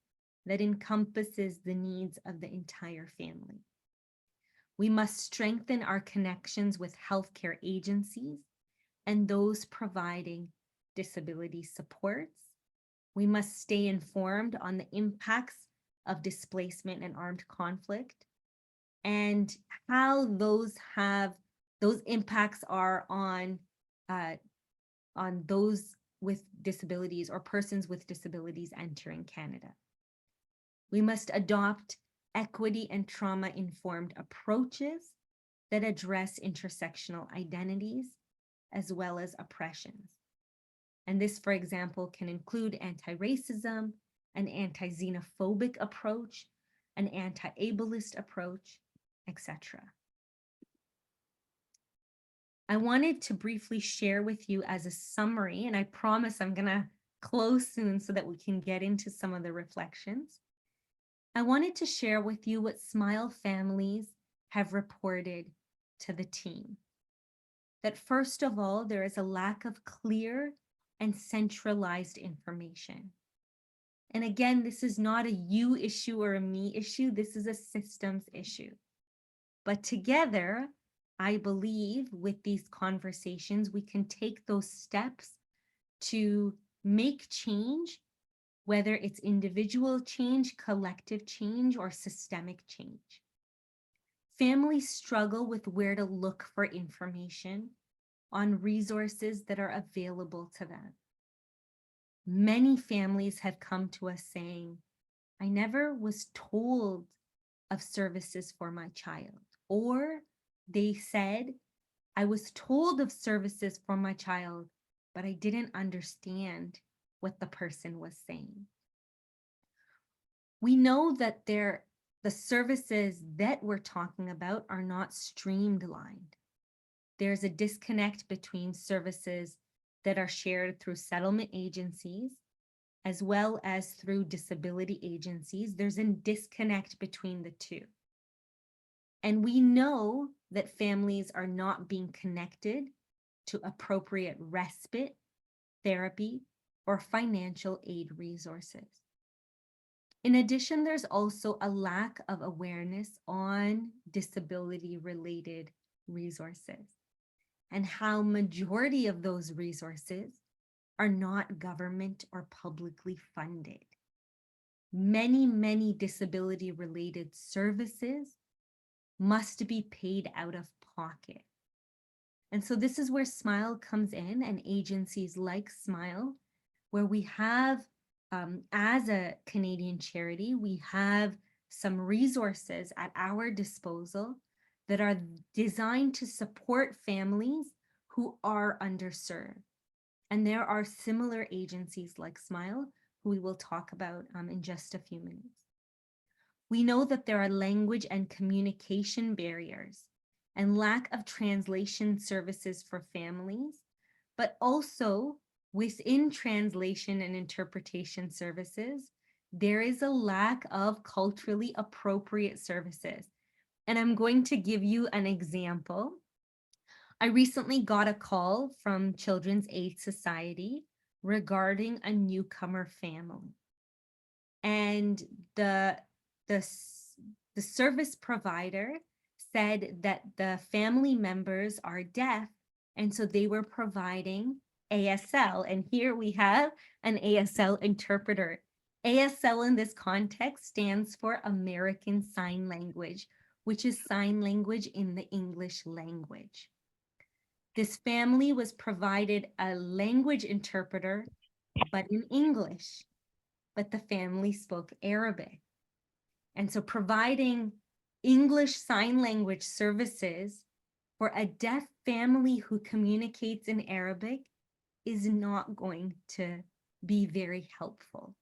that encompasses the needs of the entire family. We must strengthen our connections with healthcare agencies and those providing disability supports. We must stay informed on the impacts of displacement and armed conflict and how those impacts are on those with disabilities or persons with disabilities entering Canada. We must adopt equity and trauma-informed approaches that address intersectional identities as well as oppressions. And this, for example, can include anti-racism, an anti-xenophobic approach, an anti-ableist approach, etc. I wanted to briefly share with you as a summary, and I promise I'm going to close soon so that we can get into some of the reflections. I wanted to share with you what SMILE families have reported to the team. That first of all, there is a lack of clear and centralized information. And again, this is not a you issue or a me issue, this is a systems issue. But together, I believe with these conversations, we can take those steps to make change, whether it's individual change, collective change, or systemic change. Families struggle with where to look for information on resources that are available to them. Many families have come to us saying, I never was told of services for my child. Or they said, I was told of services for my child, but I didn't understand what the person was saying. We know that the services that we're talking about are not streamlined. There's a disconnect between services that are shared through settlement agencies as well as through disability agencies. There's a disconnect between the two. And we know that families are not being connected to appropriate respite, therapy, or financial aid resources. In addition, there's also a lack of awareness on disability-related resources and how majority of those resources are not government or publicly funded. Many disability-related services must be paid out of pocket. And so this is where SMILE comes in, and agencies like SMILE, where we have, as a Canadian charity, we have some resources at our disposal that are designed to support families who are underserved. And there are similar agencies like SMILE, who we will talk about in just a few minutes. We know that there are language and communication barriers and lack of translation services for families, but also within translation and interpretation services, there is a lack of culturally appropriate services. And I'm going to give you an example. I recently got a call from Children's Aid Society regarding a newcomer family. And the service provider said that the family members are deaf, and so they were providing ASL. And here we have an ASL interpreter. ASL in this context stands for American Sign Language, which is sign language in the English language. This family was provided a language interpreter, but in English, but the family spoke Arabic. And so providing English Sign Language services for a deaf family who communicates in Arabic is not going to be very helpful.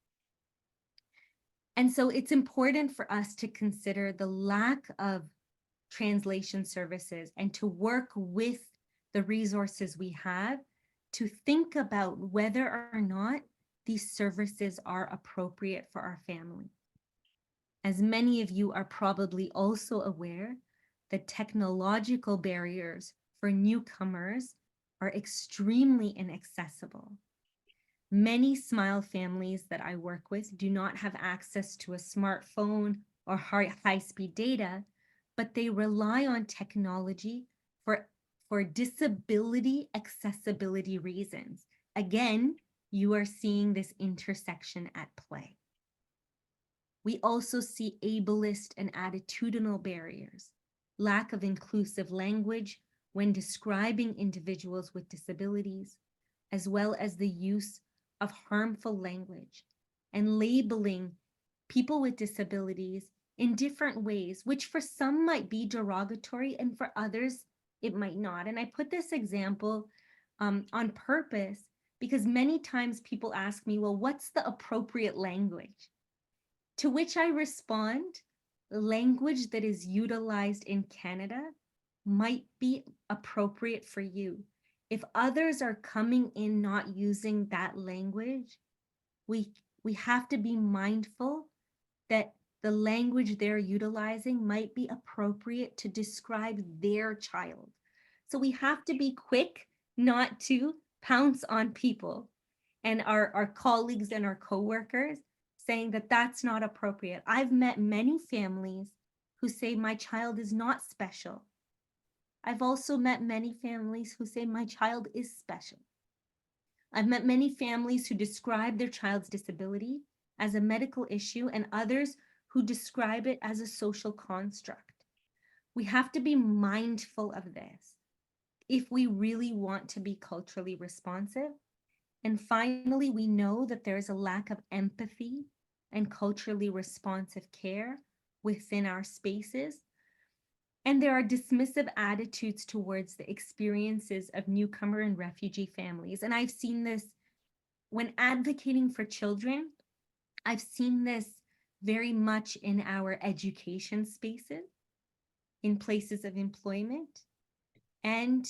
And so it's important for us to consider the lack of translation services and to work with the resources we have to think about whether or not these services are appropriate for our family. As many of you are probably also aware, the technological barriers for newcomers are extremely inaccessible. Many SMILE families that I work with do not have access to a smartphone or high-speed data, but they rely on technology for disability accessibility reasons. Again, you are seeing this intersection at play. We also see ableist and attitudinal barriers, lack of inclusive language when describing individuals with disabilities, as well as the use of harmful language and labeling people with disabilities in different ways, which for some might be derogatory and for others, it might not. And I put this example on purpose because many times people ask me, well, what's the appropriate language? To which I respond, language that is utilized in Canada might be appropriate for you. If others are coming in not using that language, we have to be mindful that the language they're utilizing might be appropriate to describe their child. So we have to be quick not to pounce on people and our colleagues and our coworkers saying that that's not appropriate. I've met many families who say my child is not special. I've also met many families who say my child is special. I've met many families who describe their child's disability as a medical issue and others who describe it as a social construct. We have to be mindful of this if we really want to be culturally responsive. And finally, we know that there is a lack of empathy and culturally responsive care within our spaces. And there are dismissive attitudes towards the experiences of newcomer and refugee families. And I've seen this when advocating for children. I've seen this very much in our education spaces, in places of employment, and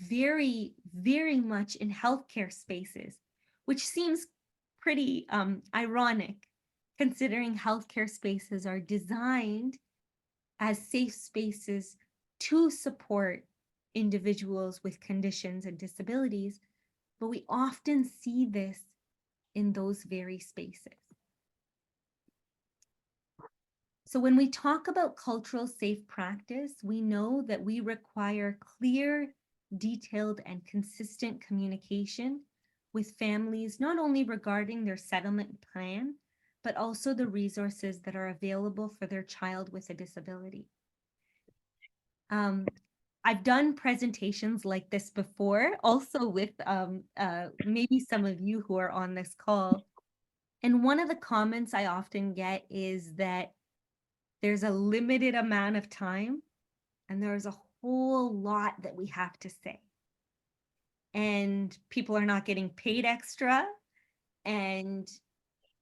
very, very much in healthcare spaces, which seems pretty ironic considering healthcare spaces are designed as safe spaces to support individuals with conditions and disabilities, but we often see this in those very spaces. So when we talk about cultural safe practice, we know that we require clear, detailed, and consistent communication with families, not only regarding their settlement plan, but also the resources that are available for their child with a disability. I've done presentations like this before, also with maybe some of you who are on this call. And one of the comments I often get is that there's a limited amount of time and there's a whole lot that we have to say. And people are not getting paid extra. And,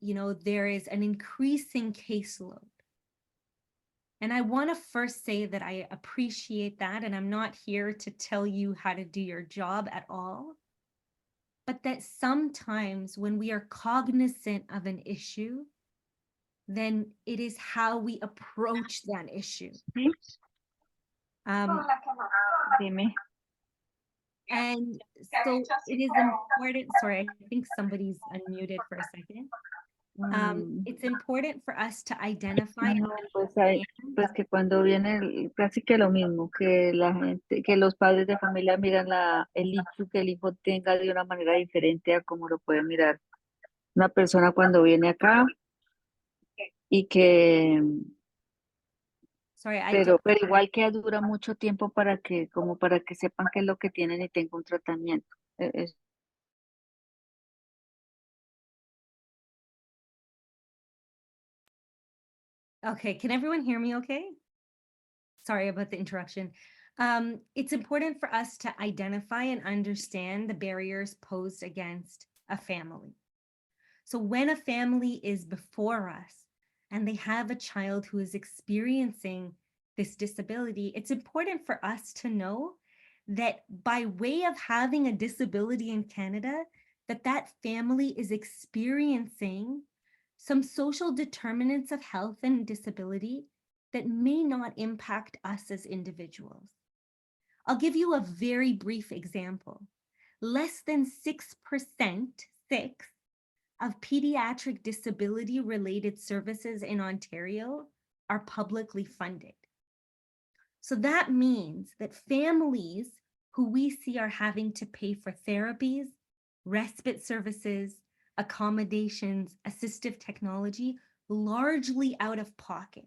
you know, there is an increasing caseload. And I want to first say that I appreciate that. And I'm not here to tell you how to do your job at all. But that sometimes when we are cognizant of an issue, then it is how we approach that issue. And so it is important, sorry, I think somebody's unmuted for a second. It's important for us to identify. No, pues que cuando viene casi que lo mismo, que la gente, que los padres de familia miran el IQ que el hijo tenga de una manera diferente a como lo puede mirar una persona cuando viene acá y que, sorry, pero igual que dura mucho tiempo para que sepan qué es lo que tienen y tenga un tratamiento. Okay, can everyone hear me okay? Sorry about the interruption. It's important for us to identify and understand the barriers posed against a family. So when a family is before us and they have a child who is experiencing this disability, it's important for us to know that by way of having a disability in Canada, that family is experiencing some social determinants of health and disability that may not impact us as individuals. I'll give you a very brief example. Less than 6%, of pediatric disability-related services in Ontario are publicly funded. So that means that families who we see are having to pay for therapies, respite services, accommodations, assistive technology, largely out of pocket.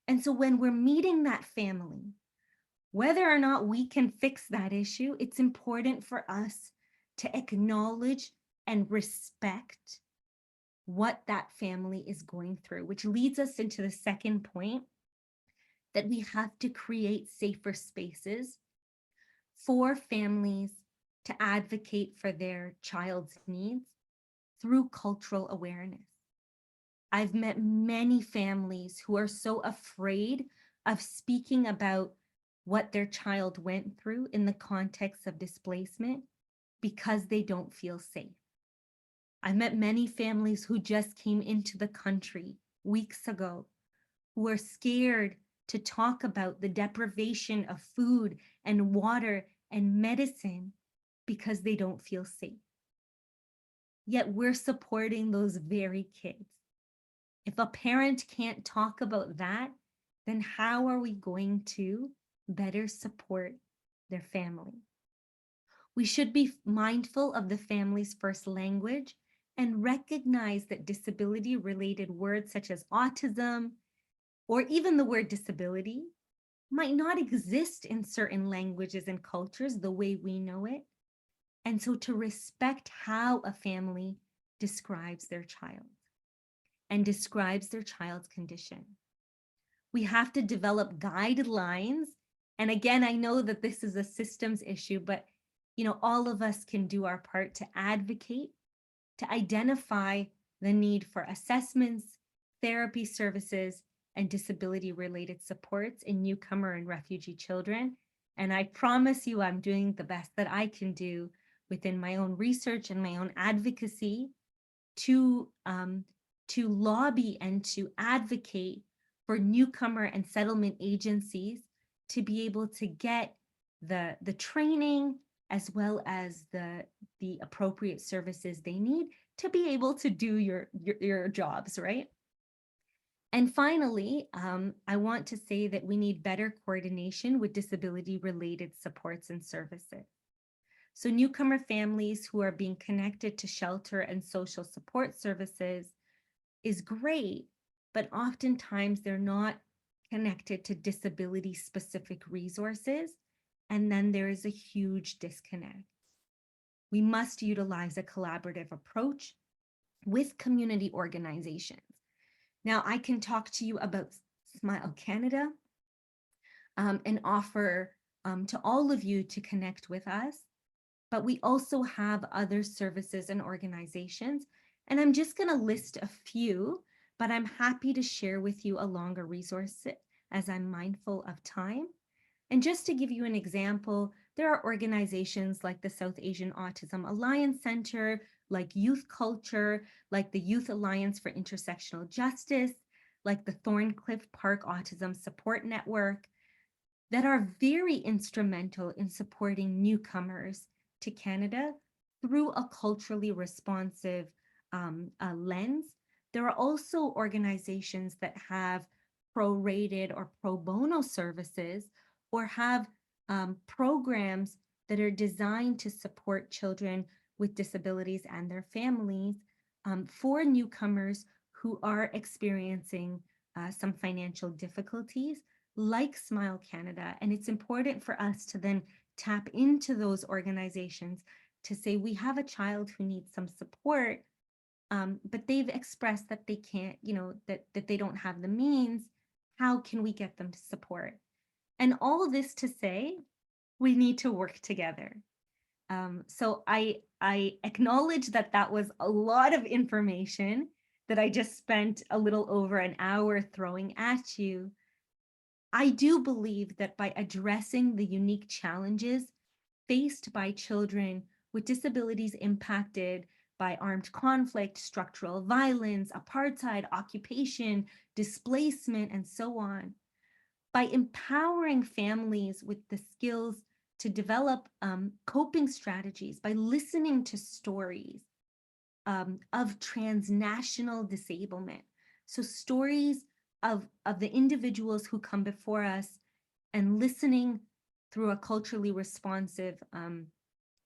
And so when we're meeting that family, whether or not we can fix that issue, it's important for us to acknowledge and respect what that family is going through, which leads us into the second point, that we have to create safer spaces for families to advocate for their child's needs through cultural awareness. I've met many families who are so afraid of speaking about what their child went through in the context of displacement because they don't feel safe. I've met many families who just came into the country weeks ago who are scared to talk about the deprivation of food and water and medicine because they don't feel safe. Yet we're supporting those very kids. If a parent can't talk about that, then how are we going to better support their family? We should be mindful of the family's first language and recognize that disability-related words such as autism, or even the word disability, might not exist in certain languages and cultures the way we know it. And so to respect how a family describes their child and describes their child's condition. We have to develop guidelines. And again, I know that this is a systems issue, but all of us can do our part to advocate, to identify the need for assessments, therapy services, and disability-related supports in newcomer and refugee children. And I promise you, I'm doing the best that I can do within my own research and my own advocacy to lobby and to advocate for newcomer and settlement agencies to be able to get the training as well as the appropriate services they need to be able to do your jobs, right? And finally, I want to say that we need better coordination with disability-related supports and services. So newcomer families who are being connected to shelter and social support services is great, but oftentimes they're not connected to disability-specific resources, and then there is a huge disconnect. We must utilize a collaborative approach with community organizations. Now, I can talk to you about Smile Canada and offer to all of you to connect with us, but we also have other services and organizations. And I'm just going to list a few, but I'm happy to share with you a longer resource as I'm mindful of time. And just to give you an example, there are organizations like the South Asian Autism Alliance Center, like Youth Culture, like the Youth Alliance for Intersectional Justice, like the Thorncliffe Park Autism Support Network, that are very instrumental in supporting newcomers to Canada through a culturally responsive lens. There are also organizations that have prorated or pro bono services or have programs that are designed to support children with disabilities and their families for newcomers who are experiencing some financial difficulties, like Smile Canada. And it's important for us to then tap into those organizations to say, we have a child who needs some support. but they've expressed that they can't, that they don't have the means. How can we get them to support? And all this to say, we need to work together. So I acknowledge that that was a lot of information that I just spent a little over an hour throwing at you. I do believe that by addressing the unique challenges faced by children with disabilities impacted by armed conflict, structural violence, apartheid, occupation, displacement, and so on, by empowering families with the skills to develop coping strategies, by listening to stories of transnational disablement. So stories of the individuals who come before us, and listening through a culturally responsive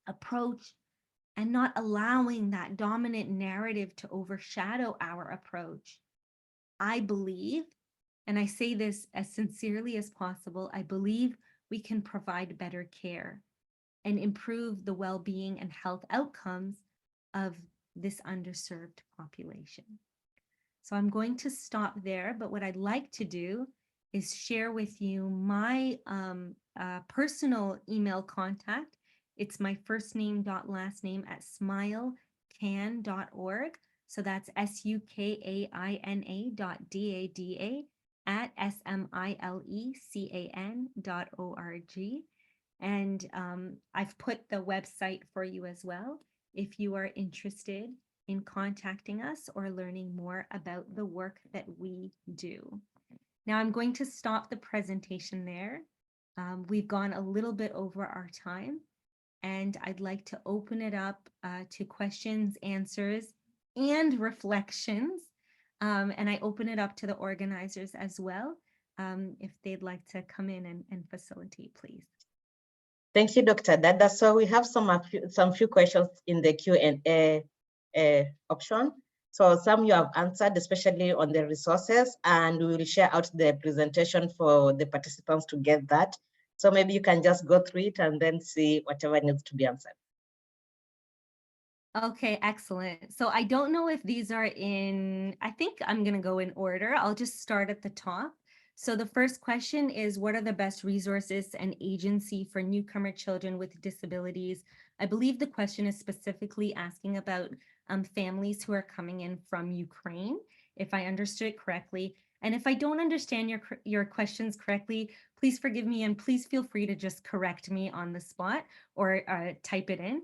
approach, and not allowing that dominant narrative to overshadow our approach. I believe, and I say this as sincerely as possible, I believe we can provide better care and improve the well-being and health outcomes of this underserved population. So I'm going to stop there, but what I'd like to do is share with you my personal email contact. It's my first name dot last name at smilecan.org. So that's SUKAINA.DADA@SMILECAN.org. And I've put the website for you as well, if you are interested in contacting us or learning more about the work that we do. Now I'm going to stop the presentation there. We've gone a little bit over our time, and I'd like to open it up to questions, answers, and reflections. And I open it up to the organizers as well, if they'd like to come in and facilitate, please. Thank you, Dr. Dada. So we have some few questions in the Q&A option. So some you have answered, especially on the resources, and we will share out the presentation for the participants to get that. So maybe you can just go through it and then see whatever needs to be answered. Okay, excellent. So I don't know if these are in, I think I'm going to go in order. I'll just start at the top. So the first question is, what are the best resources and agency for newcomer children with disabilities? I believe the question is specifically asking about families who are coming in from Ukraine, if I understood it correctly. And if I don't understand your questions correctly, please forgive me, and please feel free to just correct me on the spot or type it in.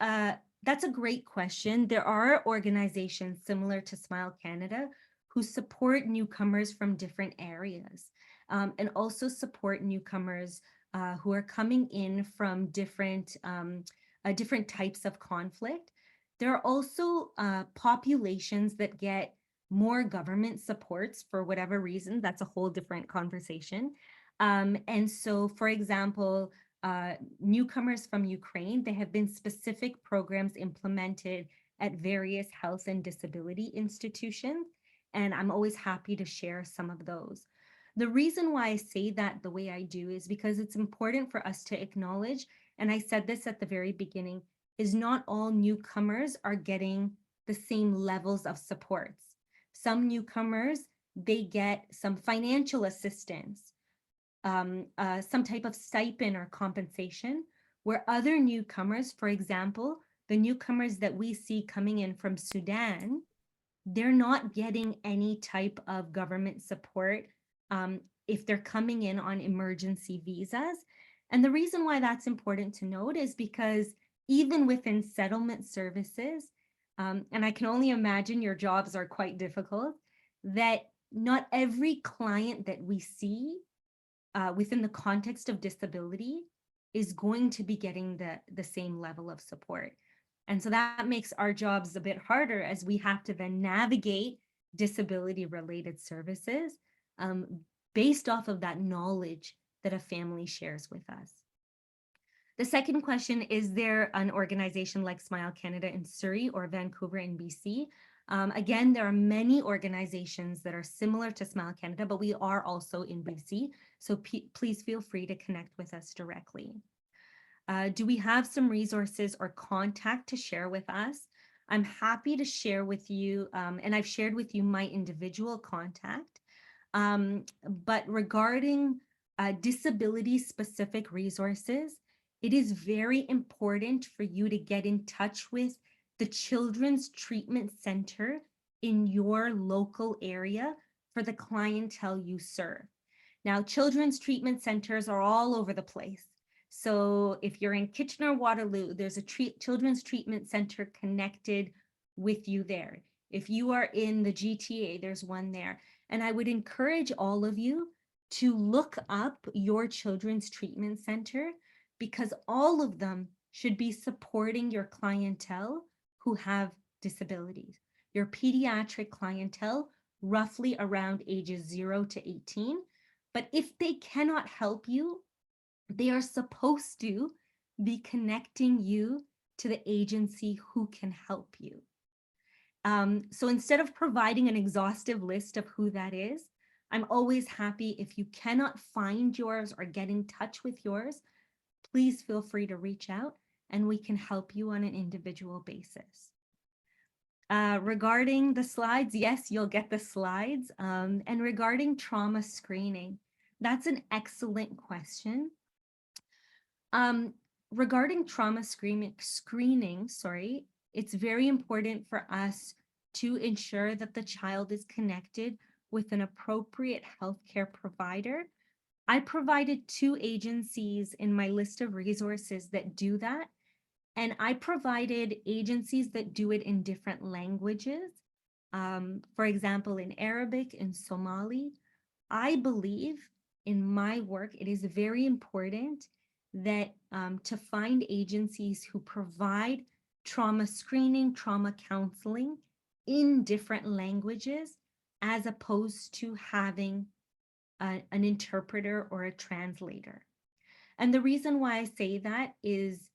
That's a great question. There are organizations similar to Smile Canada who support newcomers from different areas, and also support newcomers who are coming in from different types of conflict. There are also populations that get more government supports for whatever reason. That's a whole different conversation. And so, for example, newcomers from Ukraine, there have been specific programs implemented at various health and disability institutions, and I'm always happy to share some of those. The reason why I say that the way I do is because it's important for us to acknowledge, and I said this at the very beginning, is not all newcomers are getting the same levels of supports. Some newcomers, they get some financial assistance, some type of stipend or compensation, where other newcomers, for example, the newcomers that we see coming in from Sudan, they're not getting any type of government support if they're coming in on emergency visas. And the reason why that's important to note is because even within settlement services, and I can only imagine your jobs are quite difficult, that not every client that we see within the context of disability is going to be getting the same level of support. And so that makes our jobs a bit harder, as we have to then navigate disability related services based off of that knowledge that a family shares with us. The second question, is there an organization like Smile Canada in Surrey or Vancouver in BC? Again, there are many organizations that are similar to Smile Canada, but we are also in BC. So please feel free to connect with us directly. Do we have some resources or contact to share with us? I'm happy to share with you, and I've shared with you my individual contact. But regarding disability-specific resources, it is very important for you to get in touch with the Children's Treatment Center in your local area for the clientele you serve. Now, children's treatment centers are all over the place. So if you're in Kitchener-Waterloo, there's a children's treatment center connected with you there. If you are in the GTA, there's one there. And I would encourage all of you to look up your children's treatment center, because all of them should be supporting your clientele who have disabilities. Your pediatric clientele, roughly around ages 0 to 18. But if they cannot help you, they are supposed to be connecting you to the agency who can help you. So instead of providing an exhaustive list of who that is, I'm always happy if you cannot find yours or get in touch with yours, please feel free to reach out and we can help you on an individual basis. Regarding the slides, yes, you'll get the slides. And regarding trauma screening, that's an excellent question. Regarding trauma screening, it's very important for us to ensure that the child is connected with an appropriate healthcare provider. I provided 2 agencies in my list of resources that do that. And I provided agencies that do it in different languages. For example, in Arabic and Somali. I believe in my work, it is very important that to find agencies who provide trauma screening, trauma counseling in different languages, as opposed to having an interpreter or a translator. And the reason why I say that is,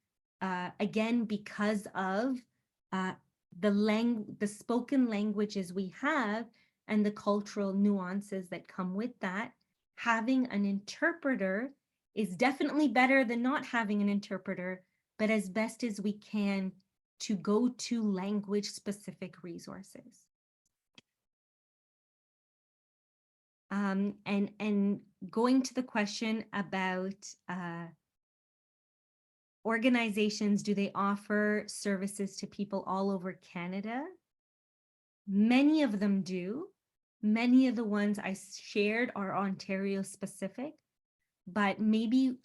again, because of the spoken languages we have and the cultural nuances that come with that. Having an interpreter is definitely better than not having an interpreter, but as best as we can to go to language-specific resources. And going to the question about organizations, do they offer services to people all over Canada? Many of them do. Many of the ones I shared are Ontario specific, but maybe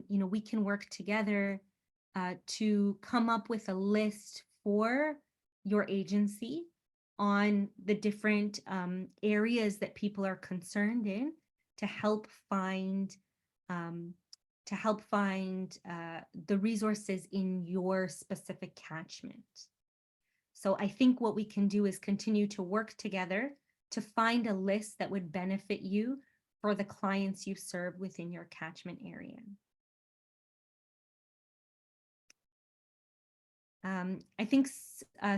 we can work together to come up with a list for your agency on the different areas that people are concerned in to help find the resources in your specific catchment. So I think what we can do is continue to work together to find a list that would benefit you for the clients you serve within your catchment area. I think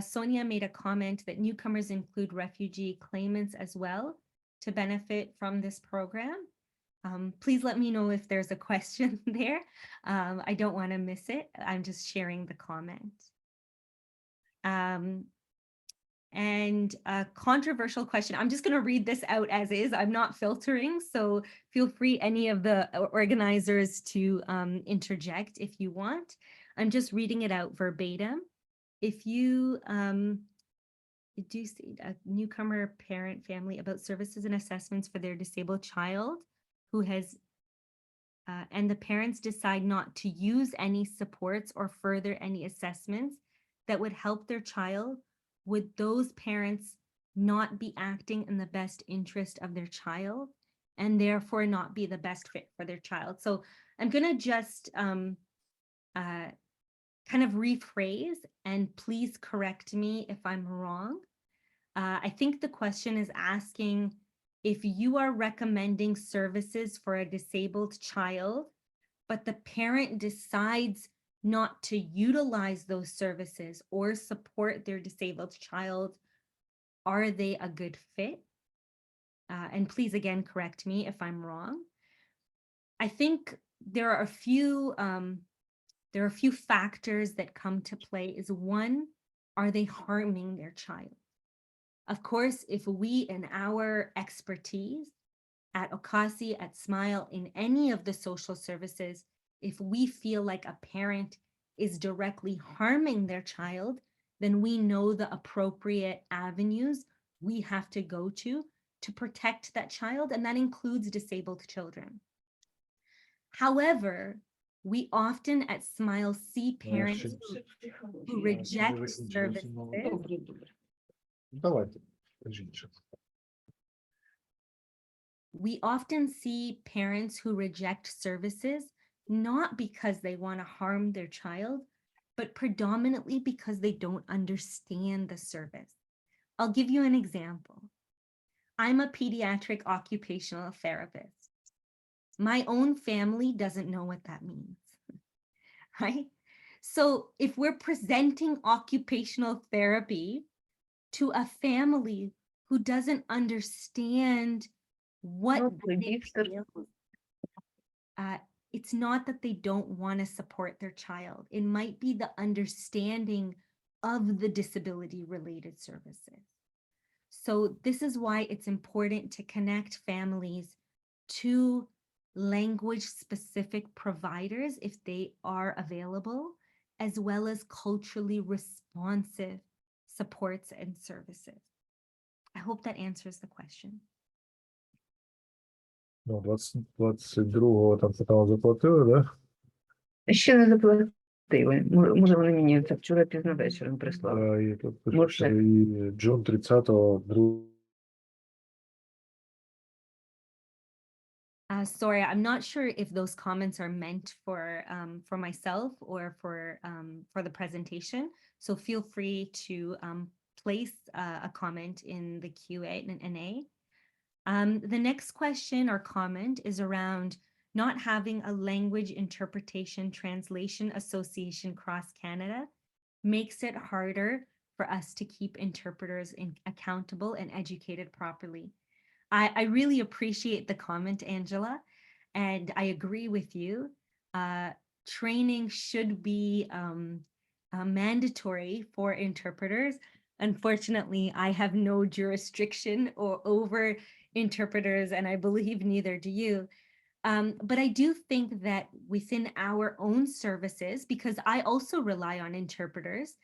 Sonia made a comment that newcomers include refugee claimants as well to benefit from this program. Please let me know if there's a question there. I don't want to miss it. I'm just sharing the comment. And a controversial question. I'm just going to read this out as is. I'm not filtering, so feel free, any of the organizers, to interject if you want. I'm just reading it out verbatim. If you do see a newcomer parent family about services and assessments for their disabled child who has, and the parents decide not to use any supports or further any assessments that would help their child, would those parents not be acting in the best interest of their child and therefore not be the best fit for their child? So I'm going to just kind of rephrase, and please correct me if I'm wrong. I think the question is asking if you are recommending services for a disabled child, but the parent decides not to utilize those services or support their disabled child, are they a good fit? And please, again, correct me if I'm wrong. I think there are a few factors that come to play. Is one, are they harming their child? Of course, if we in our expertise at OCASI, at SMILE, in any of the social services, if we feel like a parent is directly harming their child, then we know the appropriate avenues we have to go to protect that child, and that includes disabled children. However, we often at SMILE see parents who reject services. Давайте, кажіть. We often see parents who reject services not because they want to harm their child, but predominantly because they don't understand the service. I'll give you an example. I'm a pediatric occupational therapist. My own family doesn't know what that means, right? So if we're presenting occupational therapy to a family who doesn't understand what it entails, it's not that they don't want to support their child. It might be the understanding of the disability related services. So this is why it's important to connect families to language specific providers if they are available, as well as culturally responsive supports and services. I hope that answers the question. Ну, 22-го там питало заплатили, да? Ще не заплатили. Може, вони мені це вчора пізно вечором прислали. І тут Може. пише, і Джон 30-го, Sorry, I'm not sure if those comments are meant for myself or for the presentation. So feel free to place a comment in the Q&A. The next question or comment is around not having a language interpretation translation association across Canada makes it harder for us to keep interpreters accountable and educated properly. I really appreciate the comment, Angela, and I agree with you. Training should be mandatory for interpreters. Unfortunately, I have no jurisdiction over interpreters, and I believe neither do you. But I do think that within our own services, because I also rely on interpreters,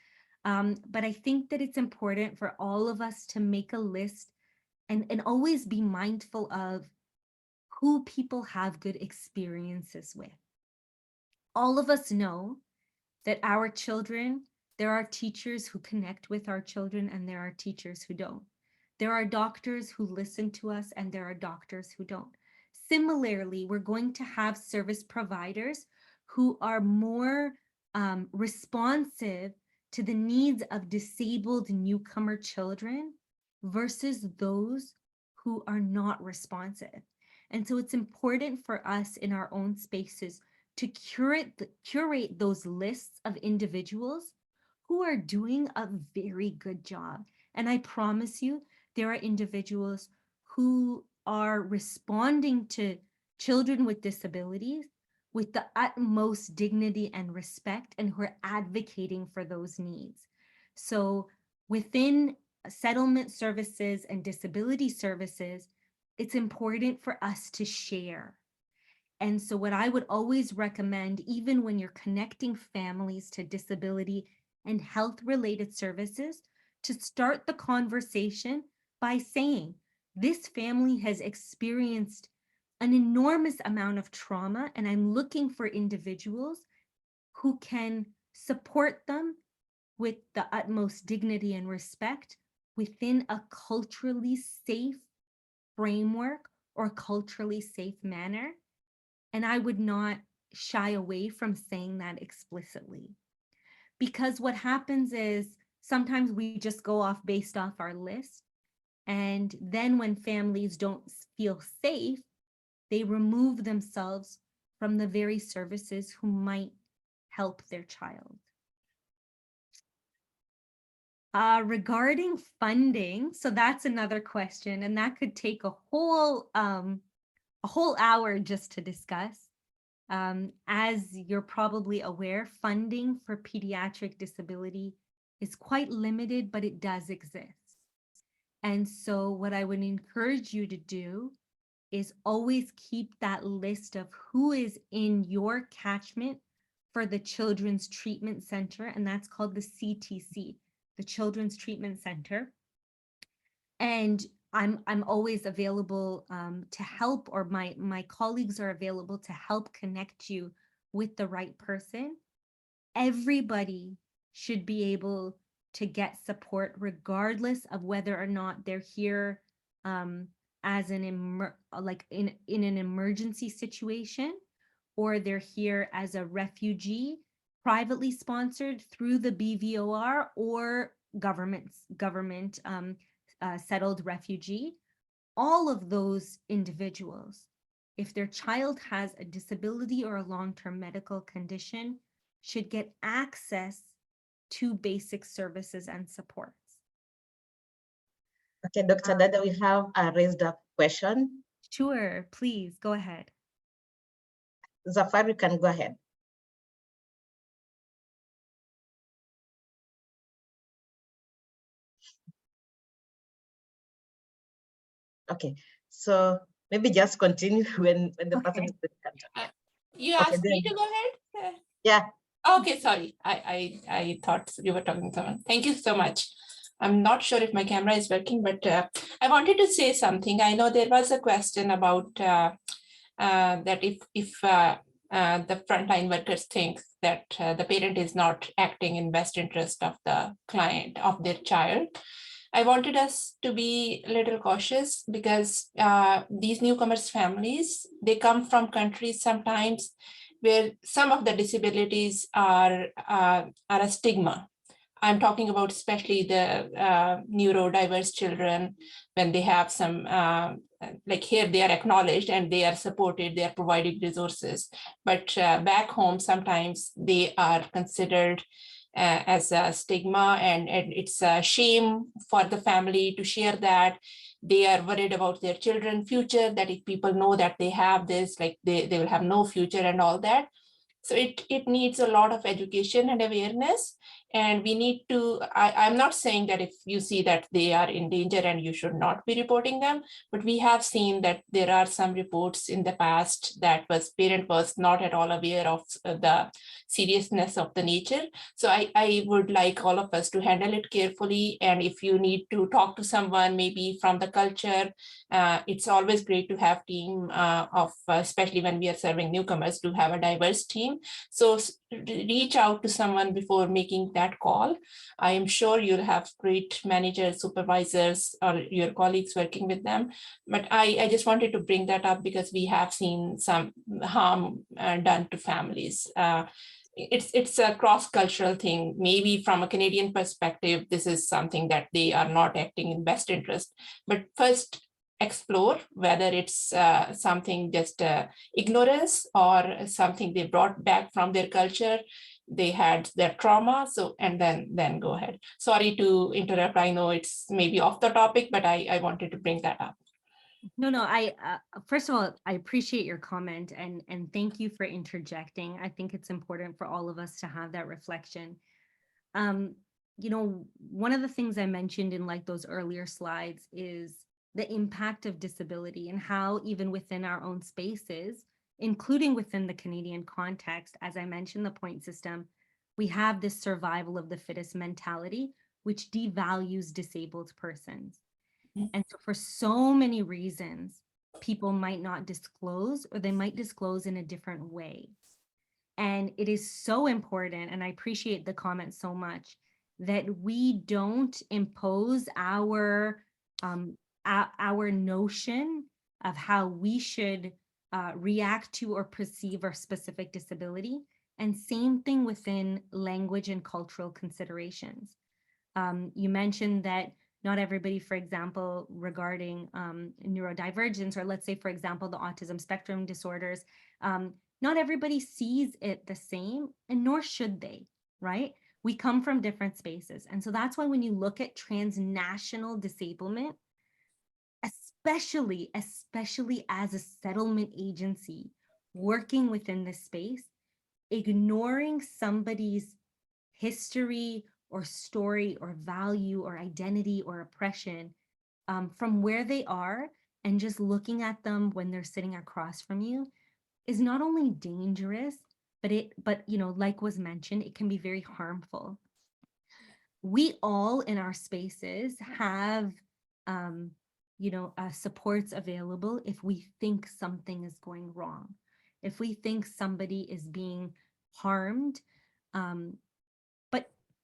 but I think that it's important for all of us to make a list and always be mindful of who people have good experiences with. All of us know that our children, there are teachers who connect with our children and there are teachers who don't. There are doctors who listen to us and there are doctors who don't. Similarly, we're going to have service providers who are more responsive to the needs of disabled newcomer children versus those who are not responsive. And so it's important for us in our own spaces to curate those lists of individuals who are doing a very good job. And I promise you, there are individuals who are responding to children with disabilities with the utmost dignity and respect, and who are advocating for those needs. So within settlement services and disability services, it's important for us to share. And so what I would always recommend, even when you're connecting families to disability and health related services, to start the conversation by saying, this family has experienced an enormous amount of trauma, and I'm looking for individuals who can support them with the utmost dignity and respect within a culturally safe framework or culturally safe manner. And I would not shy away from saying that explicitly. Because what happens is sometimes we just go off based off our list. And then when families don't feel safe, they remove themselves from the very services who might help their child. Regarding funding, so that's another question, and that could take a whole hour just to discuss. As you're probably aware, funding for pediatric disability is quite limited, but it does exist. And so what I would encourage you to do is always keep that list of who is in your catchment for the Children's Treatment Center, and that's called the CTC, the Children's Treatment Center. And I'm always available to help, or my colleagues are available to help connect you with the right person. Everybody should be able to get support regardless of whether or not they're here as an in an emergency situation, or they're here as a refugee, privately sponsored through the BVOR, or government settled refugee. All of those individuals, if their child has a disability or a long-term medical condition, should get access to basic services and supports. Okay, Dr. Dada, we have a raised up question. Sure, please go ahead. Zafar, you can go ahead. Okay, so maybe just continue when the person is You asked me then. to go ahead? Yeah. Okay, sorry. I thought you were talking to someone. Thank you so much. I'm not sure if my camera is working, but I wanted to say something. I know there was a question about that if the frontline workers think that the parent is not acting in best interest of the client, of their child. I wanted us to be a little cautious, because these newcomers families, they come from countries sometimes where some of the disabilities are a stigma. I'm talking about especially the neurodiverse children, when they have some, like here they are acknowledged and they are supported, they are provided resources. But back home, sometimes they are considered as a stigma, and it's a shame for the family to share that. They are worried about their children's future, that if people know that they have this, like they will have no future and all that. So it needs a lot of education and awareness. And we need to, I'm not saying that if you see that they are in danger and you should not be reporting them, but we have seen that there are some reports in the past that parent was not at all aware of the seriousness of the nature. So I would like all of us to handle it carefully. And if you need to talk to someone, maybe from the culture, it's always great to have team of, especially when we are serving newcomers, to have a diverse team. So reach out to someone before making that call. I am sure you'll have great managers, supervisors, or your colleagues working with them. But I just wanted to bring that up because we have seen some harm done to families. It's a cross-cultural thing. Maybe from a Canadian perspective, this is something that they are not acting in best interest. But first, explore whether it's something just ignorance or something they brought back from their culture. They had their trauma, so and then go ahead. Sorry to interrupt. I know it's maybe off the topic, but I wanted to bring that up. No, I first of all, I appreciate your comment and thank you for interjecting. I think it's important for all of us to have that reflection. You know, one of the things I mentioned in like those earlier slides is the impact of disability, and how even within our own spaces, including within the Canadian context, as I mentioned, the point system, we have this survival of the fittest mentality, which devalues disabled persons. And so for so many reasons, people might not disclose, or they might disclose in a different way. And it is so important, and I appreciate the comment so much, that we don't impose our notion of how we should react to or perceive our specific disability. And same thing within language and cultural considerations. You mentioned that not everybody, for example, regarding neurodivergence, or let's say, for example, the autism spectrum disorders, not everybody sees it the same, and nor should they, right? We come from different spaces. And so that's why when you look at transnational disablement, especially as a settlement agency working within this space, ignoring somebody's history or story or value or identity or oppression from where they are, and just looking at them when they're sitting across from you is not only dangerous, but you know, like was mentioned, it can be very harmful. We all in our spaces have you know, supports available if we think something is going wrong, if we think somebody is being harmed.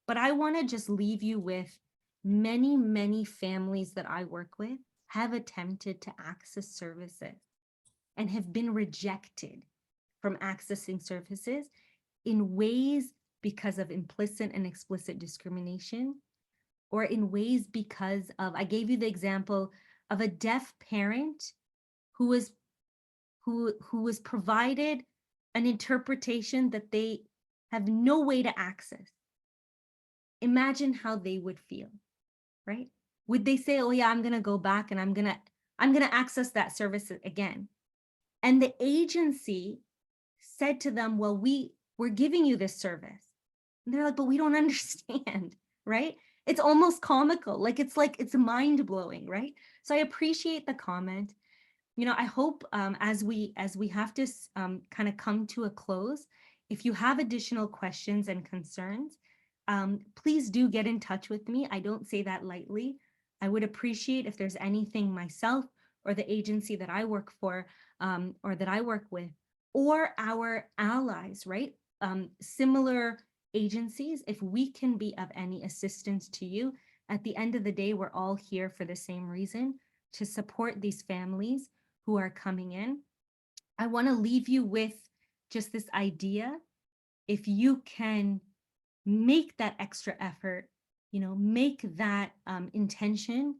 But I want to just leave you with many families that I work with have attempted to access services and have been rejected from accessing services in ways because of implicit and explicit discrimination, or in ways because of, I gave you the example of a deaf parent who was provided an interpretation that they have no way to access. Imagine how they would feel, right? Would they say, oh yeah, I'm gonna go back and I'm gonna access that service again? And the agency said to them, well, we're giving you this service. And they're like, but we don't understand, right? It's almost comical, like it's mind-blowing, right? So I appreciate the comment. You know, I hope as we have to kind of come to a close, if you have additional questions and concerns, please do get in touch with me. I don't say that lightly. I would appreciate if there's anything myself or the agency that I work for or that I work with, or our allies, right? Similar agencies, if we can be of any assistance to you. At the end of the day, we're all here for the same reason, to support these families who are coming in. I want to leave you with just this idea. If you can make that extra effort, you know, make that intention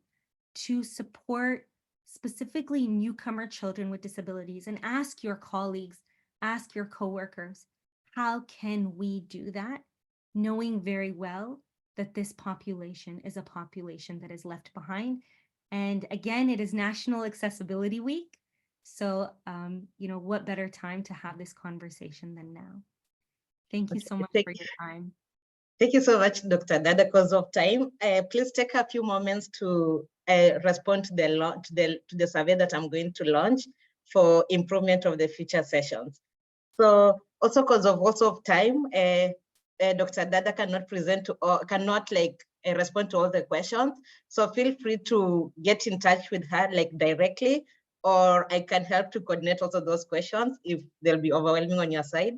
to support specifically newcomer children with disabilities, and ask your colleagues, ask your coworkers, how can we do that? Knowing very well that this population is a population that is left behind. And again, it is National Accessibility Week. So, you know, what better time to have this conversation than now? Thank you so much for your time. Thank you so much, Dr. Dada. Because of time, please take a few moments to respond to the survey that I'm going to launch for improvement of the future sessions. So also because of time, Dr. Dada cannot present to or cannot respond to all the questions. So feel free to get in touch with her directly, or I can help to coordinate also those questions if they'll be overwhelming on your side.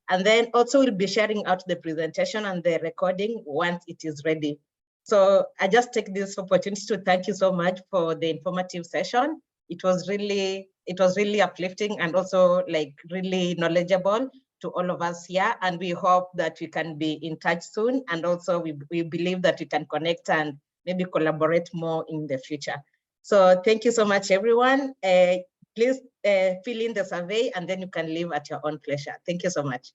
And then also we'll be sharing out the presentation and the recording once it is ready. So I just take this opportunity to thank you so much for the informative session. It was really uplifting and also really knowledgeable to all of us here. And we hope that we can be in touch soon. And also we believe that we can connect and maybe collaborate more in the future. So thank you so much, everyone. Please fill in the survey and then you can leave at your own pleasure. Thank you so much.